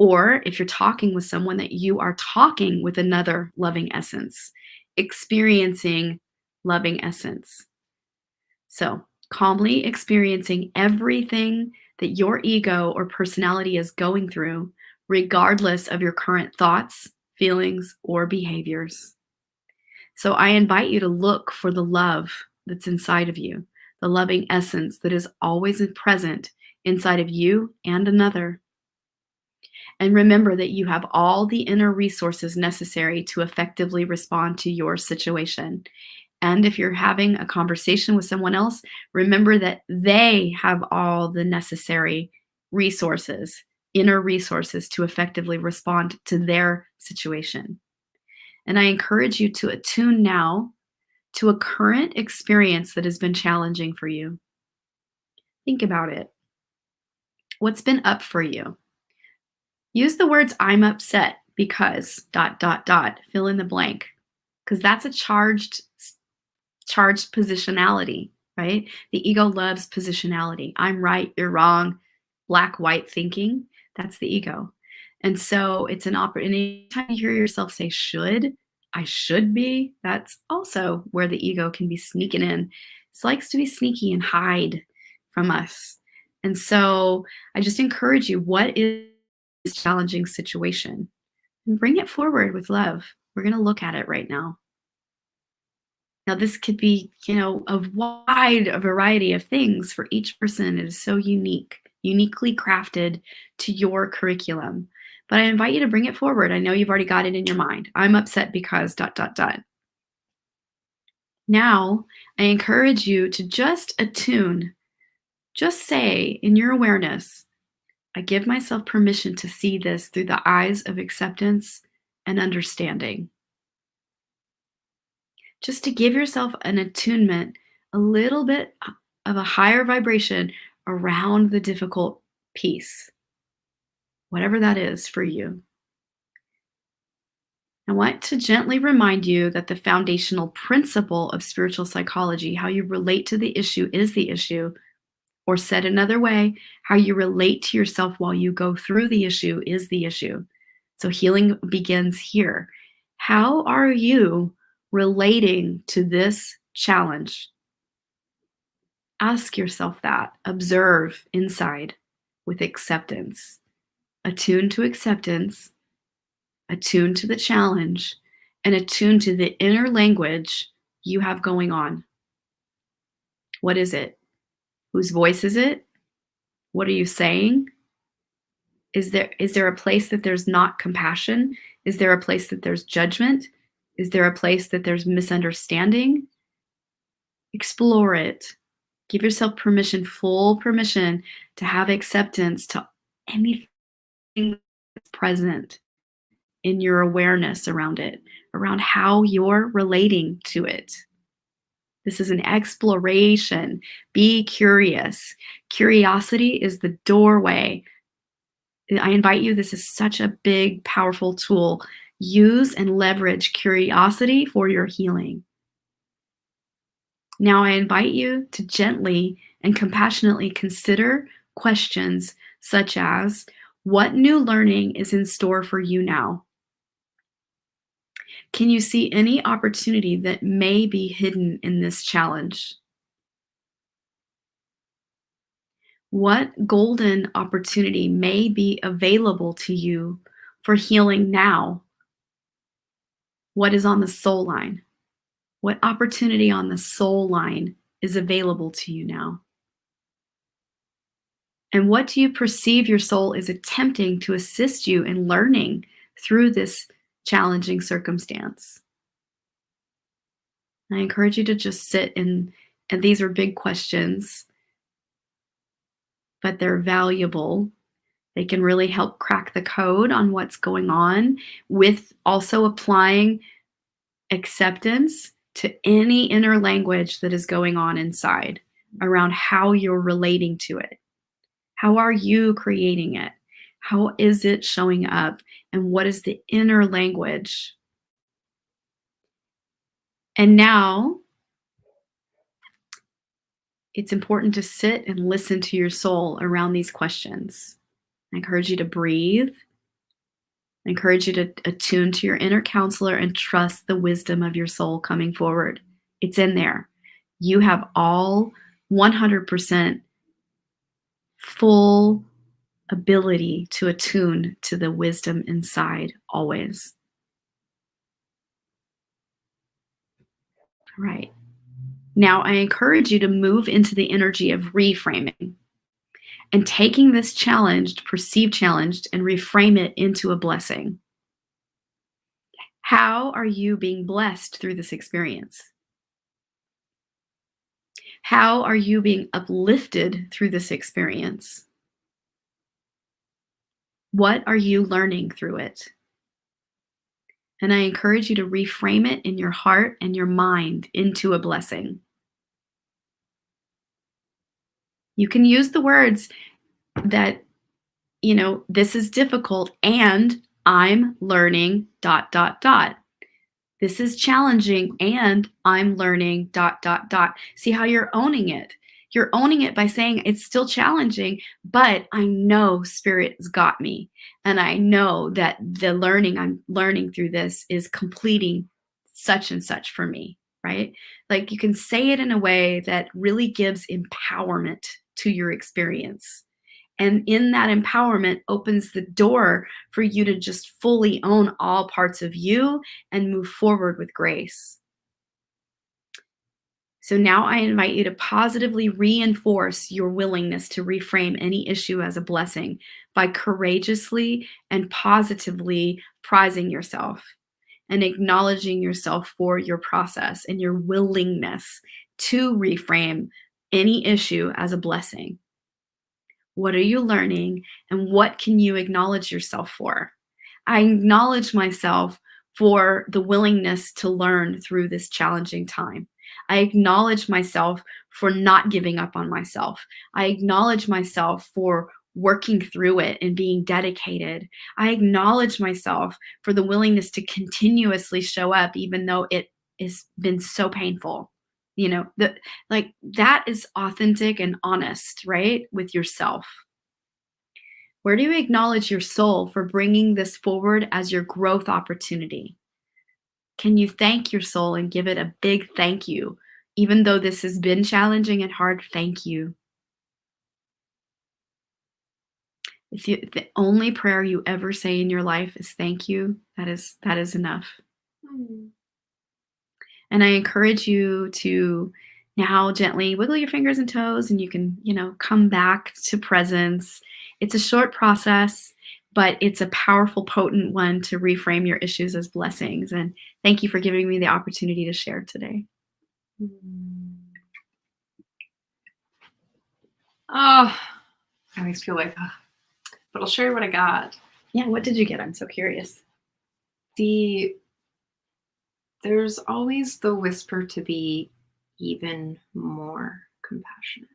Or if you're talking with someone, that you are talking with another loving essence, experiencing loving essence. So, calmly experiencing everything that your ego or personality is going through, regardless of your current thoughts, feelings, or behaviors. So, I invite you to look for the love that's inside of you, the loving essence that is always present inside of you and another. And remember that you have all the inner resources necessary to effectively respond to your situation. And if you're having a conversation with someone else, remember that they have all the necessary resources, inner resources to effectively respond to their situation. And I encourage you to attune now to a current experience that has been challenging for you. Think about it. What's been up for you? Use the words I'm upset because dot dot dot, fill in the blank, because that's a charged positionality, right? The ego loves positionality. I'm right, you're wrong, black white thinking, that's the ego. And so it's an opportunity. Anytime you hear yourself say should, I should be, that's also where the ego can be sneaking in. It likes to be sneaky and hide from us. And so I just encourage you, what is this challenging situation? And bring it forward with love. We're going to look at it right now. Now, this could be, a wide variety of things for each person. It is so unique, uniquely crafted to your curriculum. But I invite you to bring it forward. I know you've already got it in your mind. I'm upset because dot dot dot. Now, I encourage you to just attune, just say in your awareness, I give myself permission to see this through the eyes of acceptance and understanding. Just to give yourself an attunement, a little bit of a higher vibration around the difficult piece, whatever that is for you. I want to gently remind you that the foundational principle of spiritual psychology, how you relate to the issue, is the issue. Or said another way, how you relate to yourself while you go through the issue is the issue. So healing begins here. How are you relating to this challenge? Ask yourself that. Observe inside with acceptance. Attune to acceptance, attune to the challenge, and attune to the inner language you have going on. What is it? Whose voice is it? What are you saying? Is there a place that there's not compassion? Is there a place that there's judgment? Is there a place that there's misunderstanding? Explore it. Give yourself permission, full permission, to have acceptance to anything that's present in your awareness around it, around how you're relating to it. This is an exploration. Be curious. Curiosity is the doorway. I invite you, this is such a big, powerful tool. Use and leverage curiosity for your healing. Now, I invite you to gently and compassionately consider questions such as, what new learning is in store for you now? Can you see any opportunity that may be hidden in this challenge? What golden opportunity may be available to you for healing now? What is on the soul line? What opportunity on the soul line is available to you now? And what do you perceive your soul is attempting to assist you in learning through this challenging circumstance? I encourage you to just sit and these are big questions, but they're valuable. They can really help crack the code on what's going on, with also applying acceptance to any inner language that is going on inside around how you're relating to it. How are you creating it? How is it showing up? And what is the inner language? And now it's important to sit and listen to your soul around these questions. I encourage you to breathe. I encourage you to attune to your inner counselor and trust the wisdom of your soul coming forward. It's in there. You have all 100% full ability to attune to the wisdom inside always. All right. Now, I encourage you to move into the energy of reframing and taking this challenged, perceived challenged, and reframe it into a blessing. How are you being blessed through this experience? How are you being uplifted through this experience? What are you learning through it? And I encourage you to reframe it in your heart and your mind into a blessing. You can use the words that, this is difficult and I'm learning ... This is challenging and I'm learning ... See how you're owning it. You're owning it by saying it's still challenging, but I know Spirit's got me. And I know that the learning I'm learning through this is completing such and such for me, right? Like, you can say it in a way that really gives empowerment to your experience. And in that empowerment opens the door for you to just fully own all parts of you and move forward with grace. So now I invite you to positively reinforce your willingness to reframe any issue as a blessing by courageously and positively prizing yourself and acknowledging yourself for your process and your willingness to reframe any issue as a blessing. What are you learning, and what can you acknowledge yourself for? I acknowledge myself for the willingness to learn through this challenging time. I acknowledge myself for not giving up on myself. I acknowledge myself for working through it and being dedicated. I acknowledge myself for the willingness to continuously show up even though it has been so painful. That is authentic and honest, right? With yourself. Where do you acknowledge your soul for bringing this forward as your growth opportunity? Can you thank your soul and give it a big thank you? Even though this has been challenging and hard, thank you. If the only prayer you ever say in your life is thank you, that is enough. And I encourage you to now gently wiggle your fingers and toes, and you can, come back to presence. It's a short process, but it's a powerful, potent one to reframe your issues as blessings. And thank you for giving me the opportunity to share today. Oh, I always feel like but I'll share what I got. Yeah, what did you get? I'm so curious. There's always the whisper to be even more compassionate.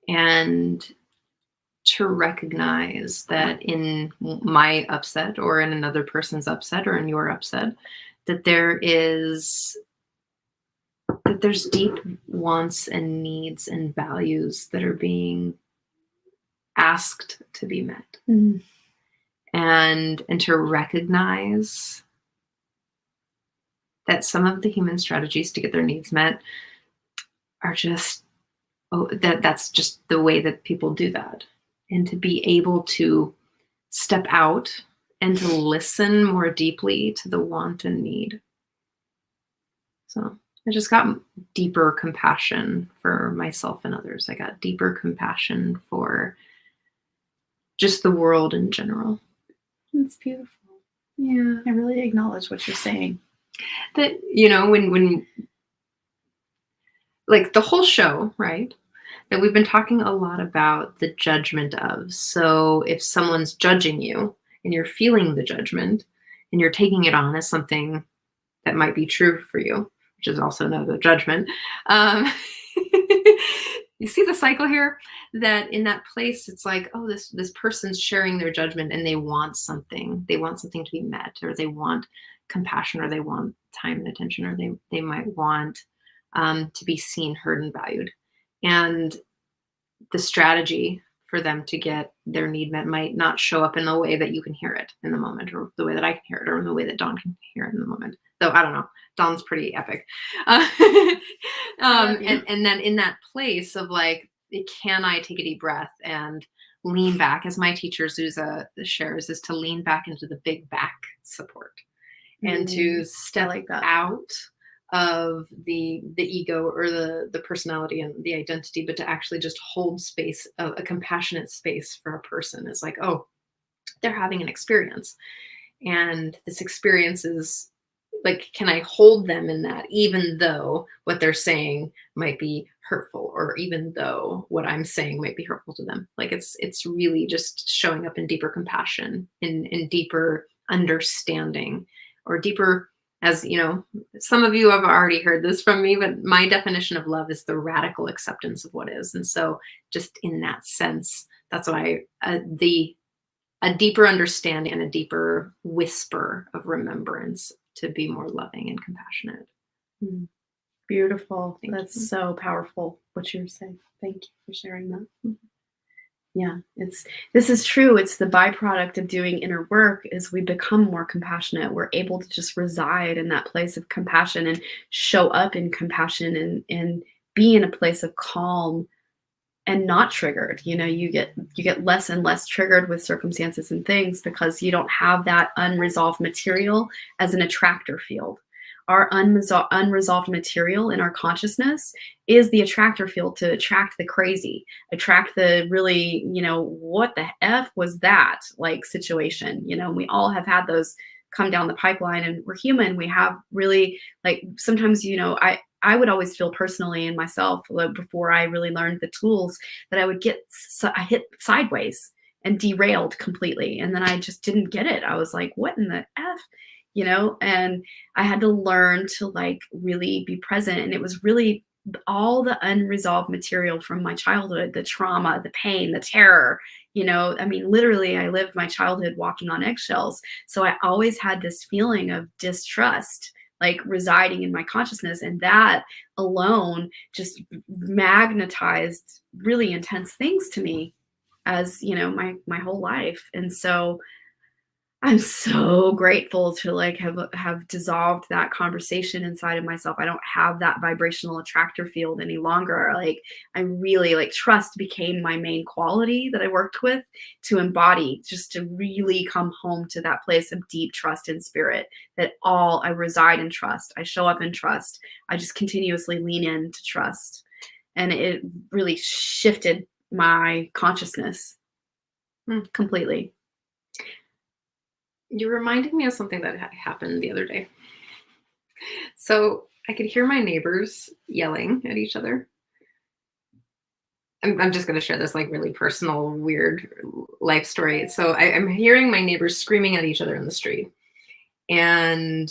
And to recognize that in my upset or in another person's upset or in your upset, that there's deep wants and needs and values that are being asked to be met. Mm. And to recognize that some of the human strategies to get their needs met are just that's just the way that people do that. And to be able to step out and to listen more deeply to the want and need. So I just got deeper compassion for myself and others. I got deeper compassion for just the world in general. It's beautiful. Yeah. I really acknowledge what you're saying. That, you know, when like the whole show, right? That we've been talking a lot about the judgment of. So if someone's judging you and you're feeling the judgment and you're taking it on as something that might be true for you, which is also another judgment. You see the cycle here? That in that place, it's like, oh, this person's sharing their judgment and they want something. They want something to be met, or they want compassion, or they want time and attention, or they might want to be seen, heard, and valued. And the strategy for them to get their need met might not show up in the way that you can hear it in the moment, or the way that I can hear it, or in the way that Dawn can hear it in the moment. Though I don't know, Dawn's pretty epic. And then in that place of like, can I take a deep breath and lean back, as my teacher Zuza shares, is to lean back into the big back support and to step like that. out of the ego or the personality and the identity, but to actually just hold space, a compassionate space for a person. Is like, oh, they're having an experience, and this experience is like, can I hold them in that, even though what they're saying might be hurtful, or even though what I'm saying might be hurtful to them? Like it's really just showing up in deeper compassion, in deeper understanding, or deeper, as you know, some of you have already heard this from me, but my definition of love is the radical acceptance of what is. And so just in that sense, that's why a deeper understanding and a deeper whisper of remembrance to be more loving and compassionate. Beautiful. Thank That's you. so powerful what you're saying. Thank you for sharing that. Yeah, this is true. It's the byproduct of doing inner work is we become more compassionate. We're able to just reside in that place of compassion and show up in compassion and be in a place of calm and not triggered. You know, you get less and less triggered with circumstances and things because you don't have that unresolved material as an attractor field. Our unresolved material in our consciousness is the attractor field to attract the crazy, attract the really, you know, what the F was that like situation. You know, we all have had those come down the pipeline, and we're human. We have really, like, sometimes, you know, I would always feel personally in myself, like, before I really learned the tools, that I would I hit sideways and derailed completely. And then I just didn't get it. I was like, what in the F? You know, and I had to learn to like really be present. And it was really all the unresolved material from my childhood, the trauma, the pain, the terror. You know, I mean, literally, I lived my childhood walking on eggshells. So I always had this feeling of distrust like residing in my consciousness, and that alone just magnetized really intense things to me as, you know, my whole life. And so I'm so grateful to like have dissolved that conversation inside of myself. I don't have that vibrational attractor field any longer. Like, I really, like, trust became my main quality that I worked with to embody, just to really come home to that place of deep trust in spirit, that all I reside in trust. I show up in trust. I just continuously lean into trust. And it really shifted my consciousness completely. You reminded me of something that happened the other day. So I could hear my neighbors yelling at each other. I'm just going to share this like really personal, weird life story. So I'm hearing my neighbors screaming at each other in the street, and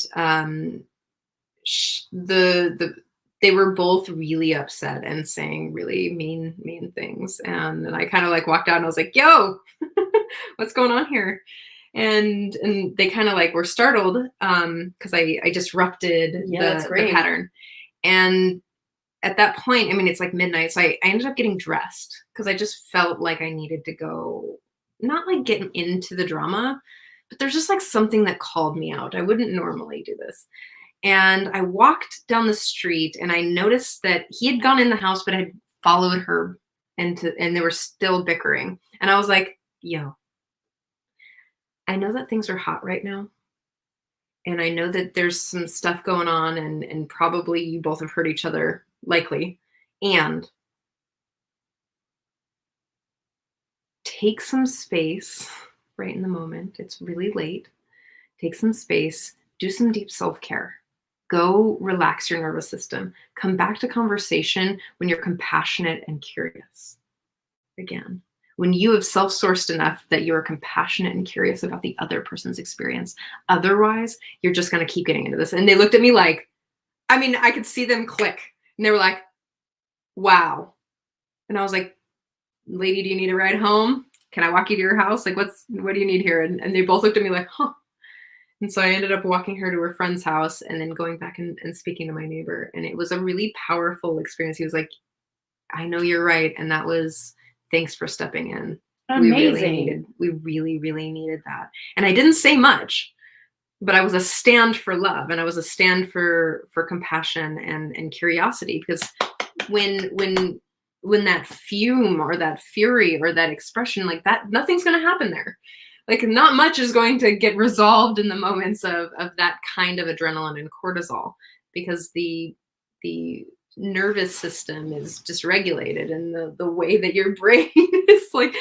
the they were both really upset and saying really mean things. And I kind of like walked out and I was like, "Yo, what's going on here?" And they kind of like were startled because I disrupted Yeah, that's the great. pattern. And at that point, I mean, it's like midnight, so I ended up getting dressed because I just felt like I needed to go, not like getting into the drama, but there's just like something that called me out. I wouldn't normally do this. And I walked down the street and I noticed that he had gone in the house, but had followed her and they were still bickering. And I was like, yo, I know that things are hot right now. And I know that there's some stuff going on, and probably you both have hurt each other, likely. And take some space right in the moment. It's really late. Take some space, do some deep self-care. Go relax your nervous system. Come back to conversation when you're compassionate and curious. Again, when you have self-sourced enough that you're compassionate and curious about the other person's experience. Otherwise, you're just going to keep getting into this. And they looked at me like, I mean, I could see them click. And they were like, wow. And I was like, lady, do you need a ride home? Can I walk you to your house? Like, what do you need here? And they both looked at me like, huh. And so I ended up walking her to her friend's house and then going back and speaking to my neighbor. And it was a really powerful experience. He was like, I know you're right. And that was, thanks for stepping in. Amazing. We really needed that. And I didn't say much, but I was a stand for love, and I was a stand for compassion and curiosity, because when that fume or that fury or that expression like that, nothing's going to happen there. Like, not much is going to get resolved in the moments of that kind of adrenaline and cortisol, because the nervous system is dysregulated, and the way that your brain is like,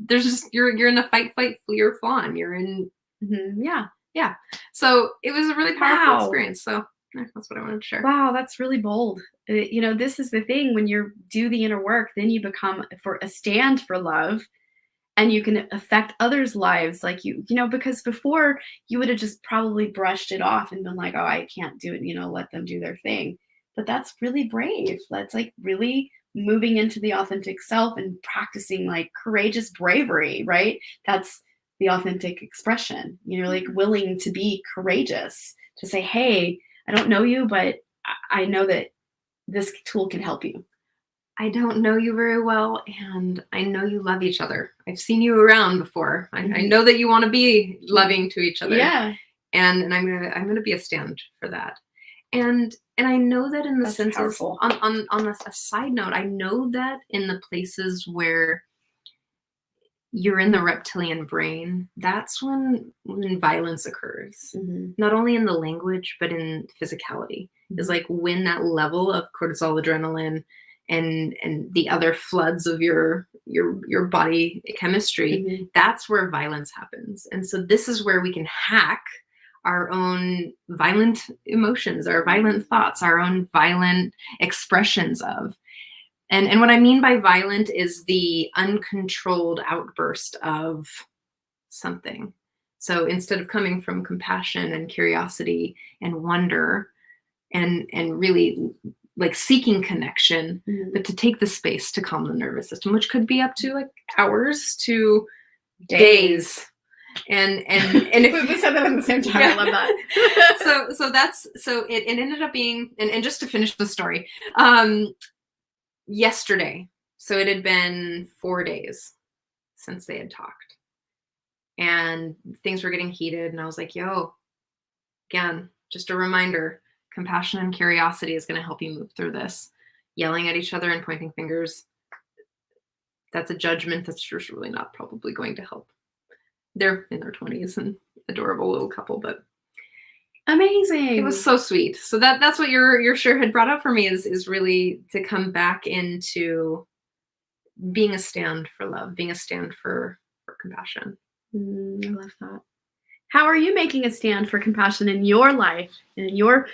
there's just, you're in a fight, flight, flee, or fawn. You're in, yeah. So it was a really powerful experience. So that's what I wanted to share. Wow, that's really bold. This is the thing, when you do the inner work, then you become for a stand for love, and you can affect others' lives like because before you would have just probably brushed it off and been like, oh, I can't do it, let them do their thing. But that's really brave. That's like really moving into the authentic self and practicing like courageous bravery, right? That's the authentic expression. Like willing to be courageous, to say, hey, I don't know you, but I know that this tool can help you. I don't know you very well, and I know you love each other. I've seen you around before. I know that you want to be loving to each other. Yeah. And I'm gonna be a stand for that. And I know that in the That's senses, powerful. on a side note, I know that in the places where you're in the reptilian brain, that's when violence occurs. Not only in the language, but in physicality. Is like when that level of cortisol, adrenaline, and the other floods of your body chemistry, that's where violence happens. And so this is where we can hack our own violent emotions, our violent thoughts, our own violent expressions of. And what I mean by violent is the uncontrolled outburst of something. So instead of coming from compassion and curiosity and wonder and really like seeking connection, but to take the space to calm the nervous system, which could be up to like hours to days. And if we said that at the same time, I love that. so it ended up being, and just to finish the story, yesterday, so it had been 4 days since they had talked, and things were getting heated, and I was like, yo, again, just a reminder, compassion and curiosity is going to help you move through this. Yelling at each other and pointing fingers, that's a judgment that's just really not probably going to help. They're in their 20s and adorable little couple, but amazing. It was so sweet. So that's what your share had brought up for me, is really to come back into being a stand for love, being a stand for compassion. I love that. How are you making a stand for compassion in your life, in your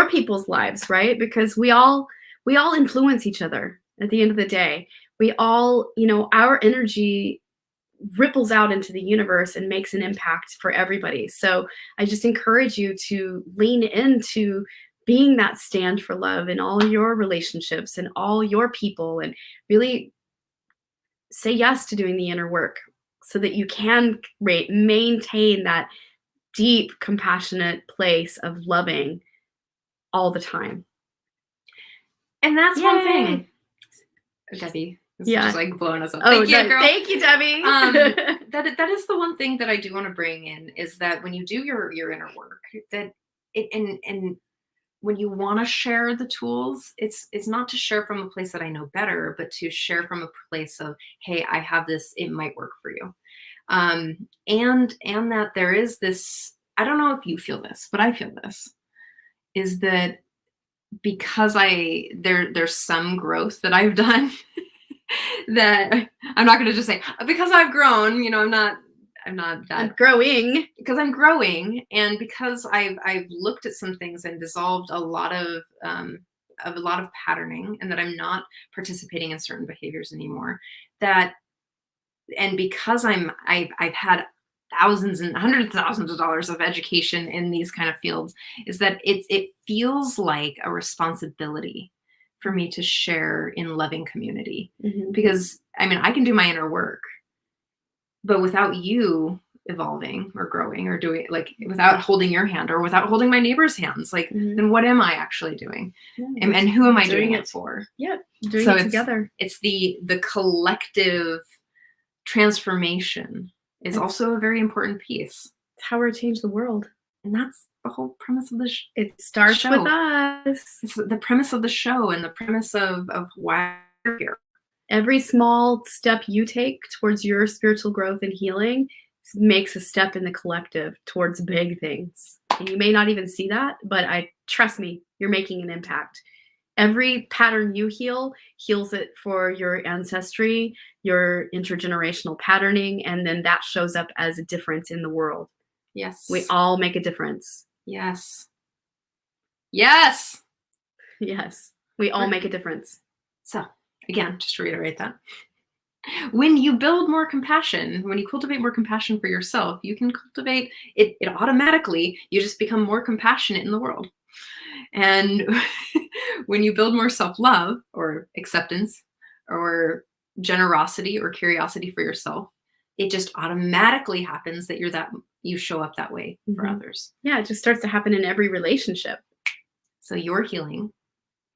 people's lives, right? Because we all influence each other at the end of the day. We all, our energy ripples out into the universe and makes an impact for everybody. So I just encourage you to lean into being that stand for love in all your relationships and all your people, and really say yes to doing the inner work so that you can maintain that deep, compassionate place of loving all the time. And that's one thing. Yay. Debbie is Yeah. just like blowing us up. Oh, Thank you, girl. Thank you, Debbie. That is the one thing that I do want to bring in, is that when you do your inner work, that it and when you want to share the tools, it's not to share from a place that I know better, but to share from a place of, hey, I have this, it might work for you. And that there is this, I don't know if you feel this, but I feel this, is that because there's some growth that I've done that I'm not going to just say because I've grown, I'm not that. I'm growing. Because I'm growing, and because I've looked at some things and dissolved a lot of patterning, and that I'm not participating in certain behaviors anymore. And because I've had thousands and hundreds of thousands of dollars of education in these kind of fields, is that it feels like a responsibility for me to share in loving community. Mm-hmm. Because I can do my inner work, but without you evolving or growing or doing, like, without holding your hand or without holding my neighbor's hands, like, then what am I actually doing? Yeah, and who am I doing it for? Yeah, doing it together. It's the collective transformation is also a very important piece. It's how we change the world. And that's the whole premise of the it starts show. With us. It's the premise of the show and the premise of why we're here. Every small step you take towards your spiritual growth and healing makes a step in the collective towards big things. And you may not even see that, but trust me, you're making an impact. Every pattern you heals it for your ancestry, your intergenerational patterning, and then that shows up as a difference in the world. Yes. We all make a difference. Yes. Yes. Yes. We all make a difference. So, again, just to reiterate that, when you build more compassion, when you cultivate more compassion for yourself, you can cultivate it automatically. You just become more compassionate in the world. And when you build more self-love or acceptance or generosity or curiosity for yourself, it just automatically happens that you show up that way for others. Yeah, it just starts to happen in every relationship. So your healing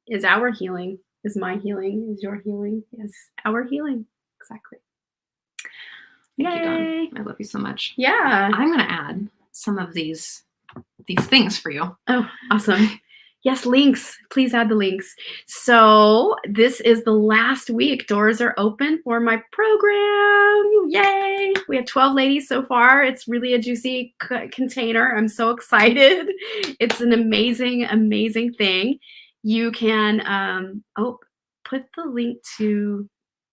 is our healing, is my healing, is your healing, is our healing. Exactly. Thank you, Dawn. I love you so much. Yeah. I'm going to add some of these things for you. Oh, awesome. Yes, links. Please add the links. So this is the last week. Doors are open for my program. Yay. We have 12 ladies so far. It's really a juicy container. I'm so excited. It's an amazing, amazing thing. You can, put the link to,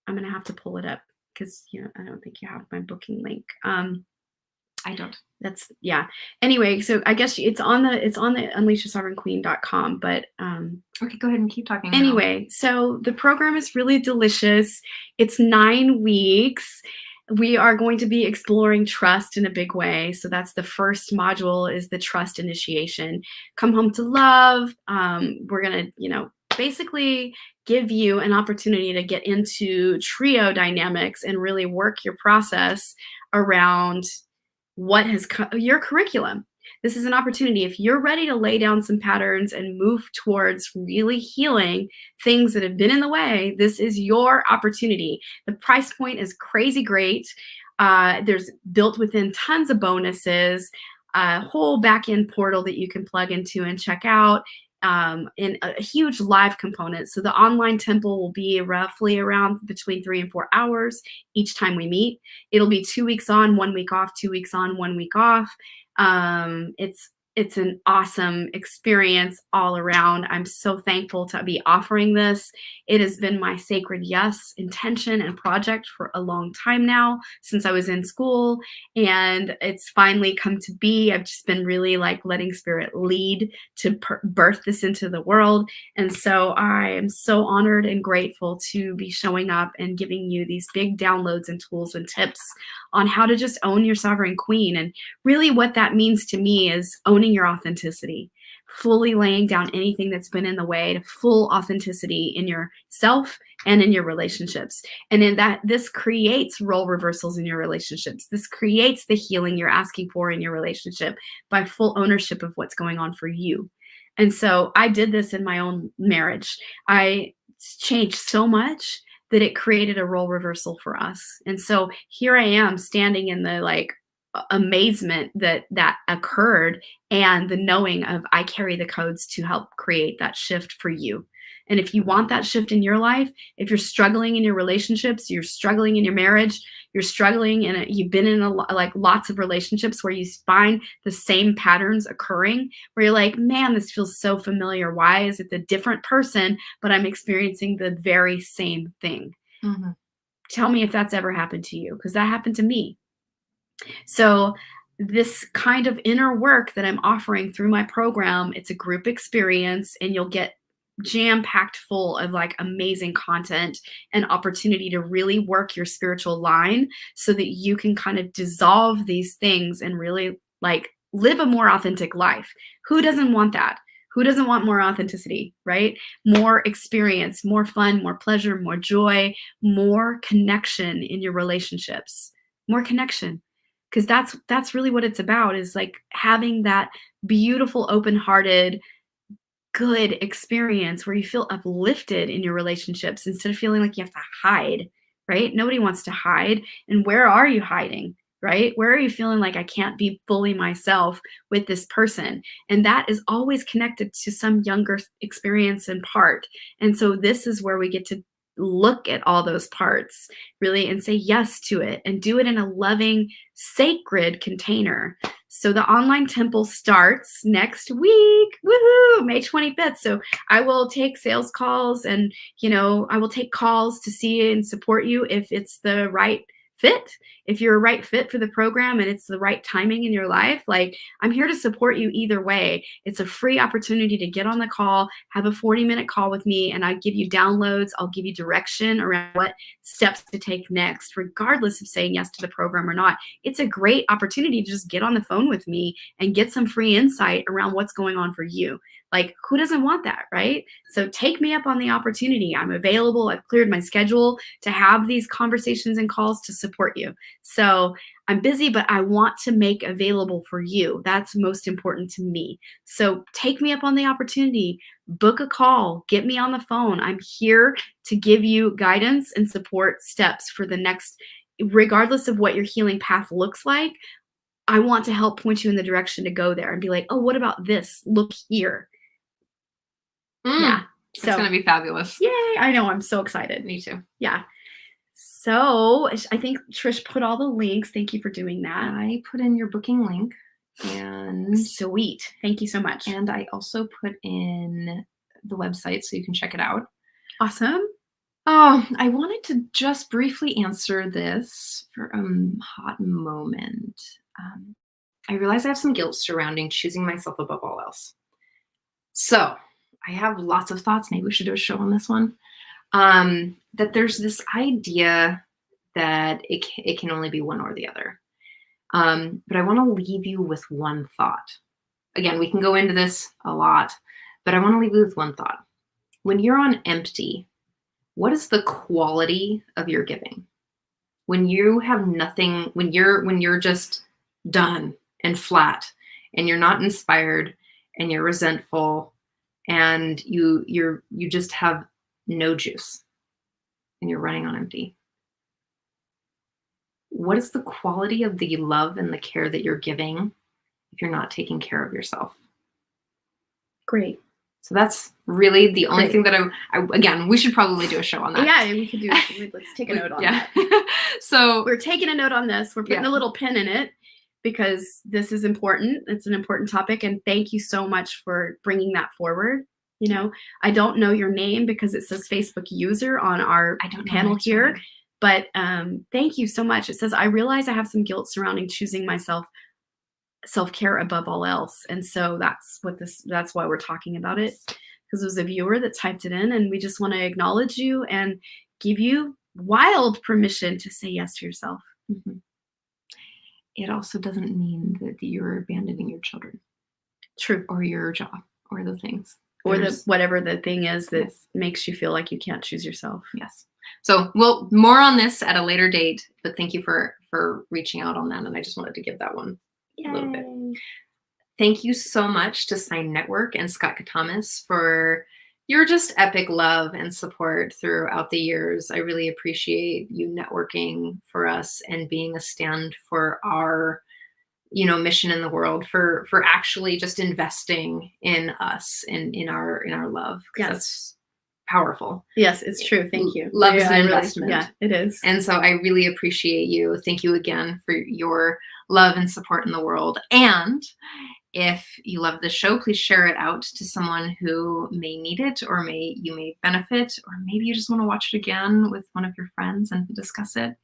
I'm going to have to pull it up because, I don't think you have my booking link. I don't. That's, yeah. Anyway, so I guess it's on the unleashyoursovereignqueen.com, but okay, go ahead and keep talking. Anyway, so the program is really delicious. It's 9 weeks. We are going to be exploring trust in a big way. So that's the first module, is the trust initiation. Come home to love. We're going to, basically give you an opportunity to get into trio dynamics and really work your process around what has your curriculum. This is an opportunity. If you're ready to lay down some patterns and move towards really healing things that have been in the way, this is your opportunity. The price point is crazy great. There's built within tons of bonuses, a whole back-end portal that you can plug into and check out, and a huge live component. So the online temple will be roughly around between 3 and 4 hours each time we meet. It'll be 2 weeks on, 1 week off, 2 weeks on, 1 week off. It's it's an awesome experience all around. I'm so thankful to be offering this. It has been my sacred yes intention and project for a long time now, since I was in school, and it's finally come to be. I've just been really like letting spirit lead to birth this into the world. And so I am so honored and grateful to be showing up and giving you these big downloads and tools and tips on how to just own your sovereign queen. And really, what that means to me is owning your authenticity, fully laying down anything that's been in the way to full authenticity in yourself and in your relationships. And in that, this creates role reversals in your relationships. This creates the healing you're asking for in your relationship by full ownership of what's going on for you. And so I did this in my own marriage. I changed so much that it created a role reversal for us. And so here I am standing in the like amazement that that occurred, and the knowing of I carry the codes to help create that shift for you. And if you want that shift in your life, if you're struggling in your relationships, you're struggling in your marriage, you're struggling and you've been in like lots of relationships where you find the same patterns occurring, where you're like, man, this feels so familiar. Why is it the different person, but I'm experiencing the very same thing? Mm-hmm. Tell me if that's ever happened to you, because that happened to me. So this kind of inner work that I'm offering through my program, it's a group experience, and you'll get jam packed full of like amazing content and opportunity to really work your spiritual line so that you can kind of dissolve these things and really like live a more authentic life. Who doesn't want that? Who doesn't want more authenticity, right? More experience, more fun, more pleasure, more joy, more connection in your relationships, more connection. Because that's really what it's about, is like having that beautiful, open-hearted, good experience where you feel uplifted in your relationships instead of feeling like you have to hide, right? Nobody wants to hide. And where are you hiding, right? Where are you feeling like I can't be fully myself with this person? And that is always connected to some younger experience and part. And so this is where we get to look at all those parts really and say yes to it and do it in a loving, sacred container. So the online temple starts next week. Woohoo! May 25th. So I will take sales calls, and I will take calls to see and support you if it's the right fit. If you're a right fit for the program and it's the right timing in your life, like I'm here to support you either way. It's a free opportunity to get on the call, have a 40-minute call with me, and I give you downloads. I'll give you direction around what steps to take next, regardless of saying yes to the program or not. It's a great opportunity to just get on the phone with me and get some free insight around what's going on for you. Like, who doesn't want that, right? So take me up on the opportunity. I'm available. I've cleared my schedule to have these conversations and calls to support you. So I'm busy, but I want to make available for you. That's most important to me. So take me up on the opportunity. Book a call. Get me on the phone. I'm here to give you guidance and support steps for the next, regardless of what your healing path looks like. I want to help point you in the direction to go there and be like, oh, what about this? Look here. Yeah. It's going to be fabulous. Yay. I know. I'm so excited. Me too. Yeah. So I think Trish put all the links. Thank you for doing that. I put in your booking link. And sweet. Thank you so much. And I also put in the website so you can check it out. Awesome. Oh, I wanted to just briefly answer this for a hot moment. I realize I have some guilt surrounding choosing myself above all else. So I have lots of thoughts. Maybe we should do a show on this one. That there's this idea that it can only be one or the other. But I want to leave you with one thought. Again, we can go into this a lot, but I want to leave you with one thought. When you're on empty, what is the quality of your giving? When you have nothing, when you're just done and flat, and you're not inspired, and you're resentful, and you just have no juice, and you're running on empty. What is the quality of the love and the care that you're giving if you're not taking care of yourself? Great. So that's really the only thing that again, we should probably do a show on that. Yeah, we could do it. Let's take a note on that. So we're taking a note on this. We're putting a little pin in it, because this is important. It's an important topic. And thank you so much for bringing that forward. You know, I don't know your name because it says Facebook user on our panel here. But thank you so much. It says, I realize I have some guilt surrounding choosing myself self-care above all else. And so that's why we're talking about it, because it was a viewer that typed it in, and we just want to acknowledge you and give you wild permission to say yes to yourself. Mm-hmm. It also doesn't mean that you're abandoning your children. True. Or your job or the things. Or whatever the thing is that makes you feel like you can't choose yourself. Yes. So more on this at a later date, but thank you for reaching out on that. And I just wanted to give that one a little bit. Thank you so much to Sign Network and Scott Katamas for your just epic love and support throughout the years. I really appreciate you networking for us and being a stand for our mission in the world, for actually just investing in us and in our love. Yes. That's powerful. Yes, it's true. Thank you. Love is an investment. Yeah, it is. And so I really appreciate you. Thank you again for your love and support in the world. And if you love the show, please share it out to someone who may need it, or you may benefit, or maybe you just want to watch it again with one of your friends and discuss it.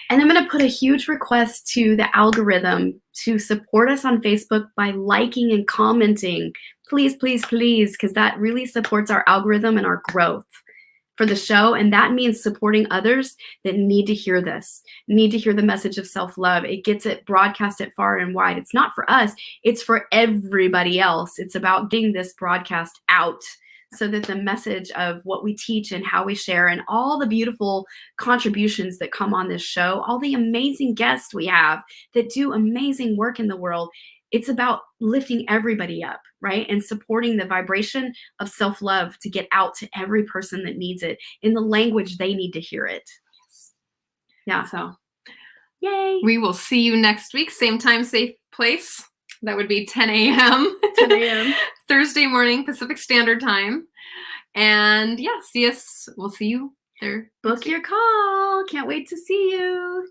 And I'm going to put a huge request to the algorithm to support us on Facebook by liking and commenting. Please, please, please, because that really supports our algorithm and our growth for the show. And that means supporting others that need to hear this, need to hear the message of self-love. It gets it broadcasted far and wide. It's not for us. It's for everybody else. It's about getting this broadcast out, so that the message of what we teach and how we share and all the beautiful contributions that come on this show, all the amazing guests we have that do amazing work in the world, it's about lifting everybody up, right? And supporting the vibration of self-love to get out to every person that needs it in the language they need to hear it. Yes. Yeah. So, yay. We will see you next week. Same time, safe place. That would be 10 a.m. 10 a.m. Thursday morning, Pacific Standard Time. And yeah, we'll see you there. Book your call. Can't wait to see you.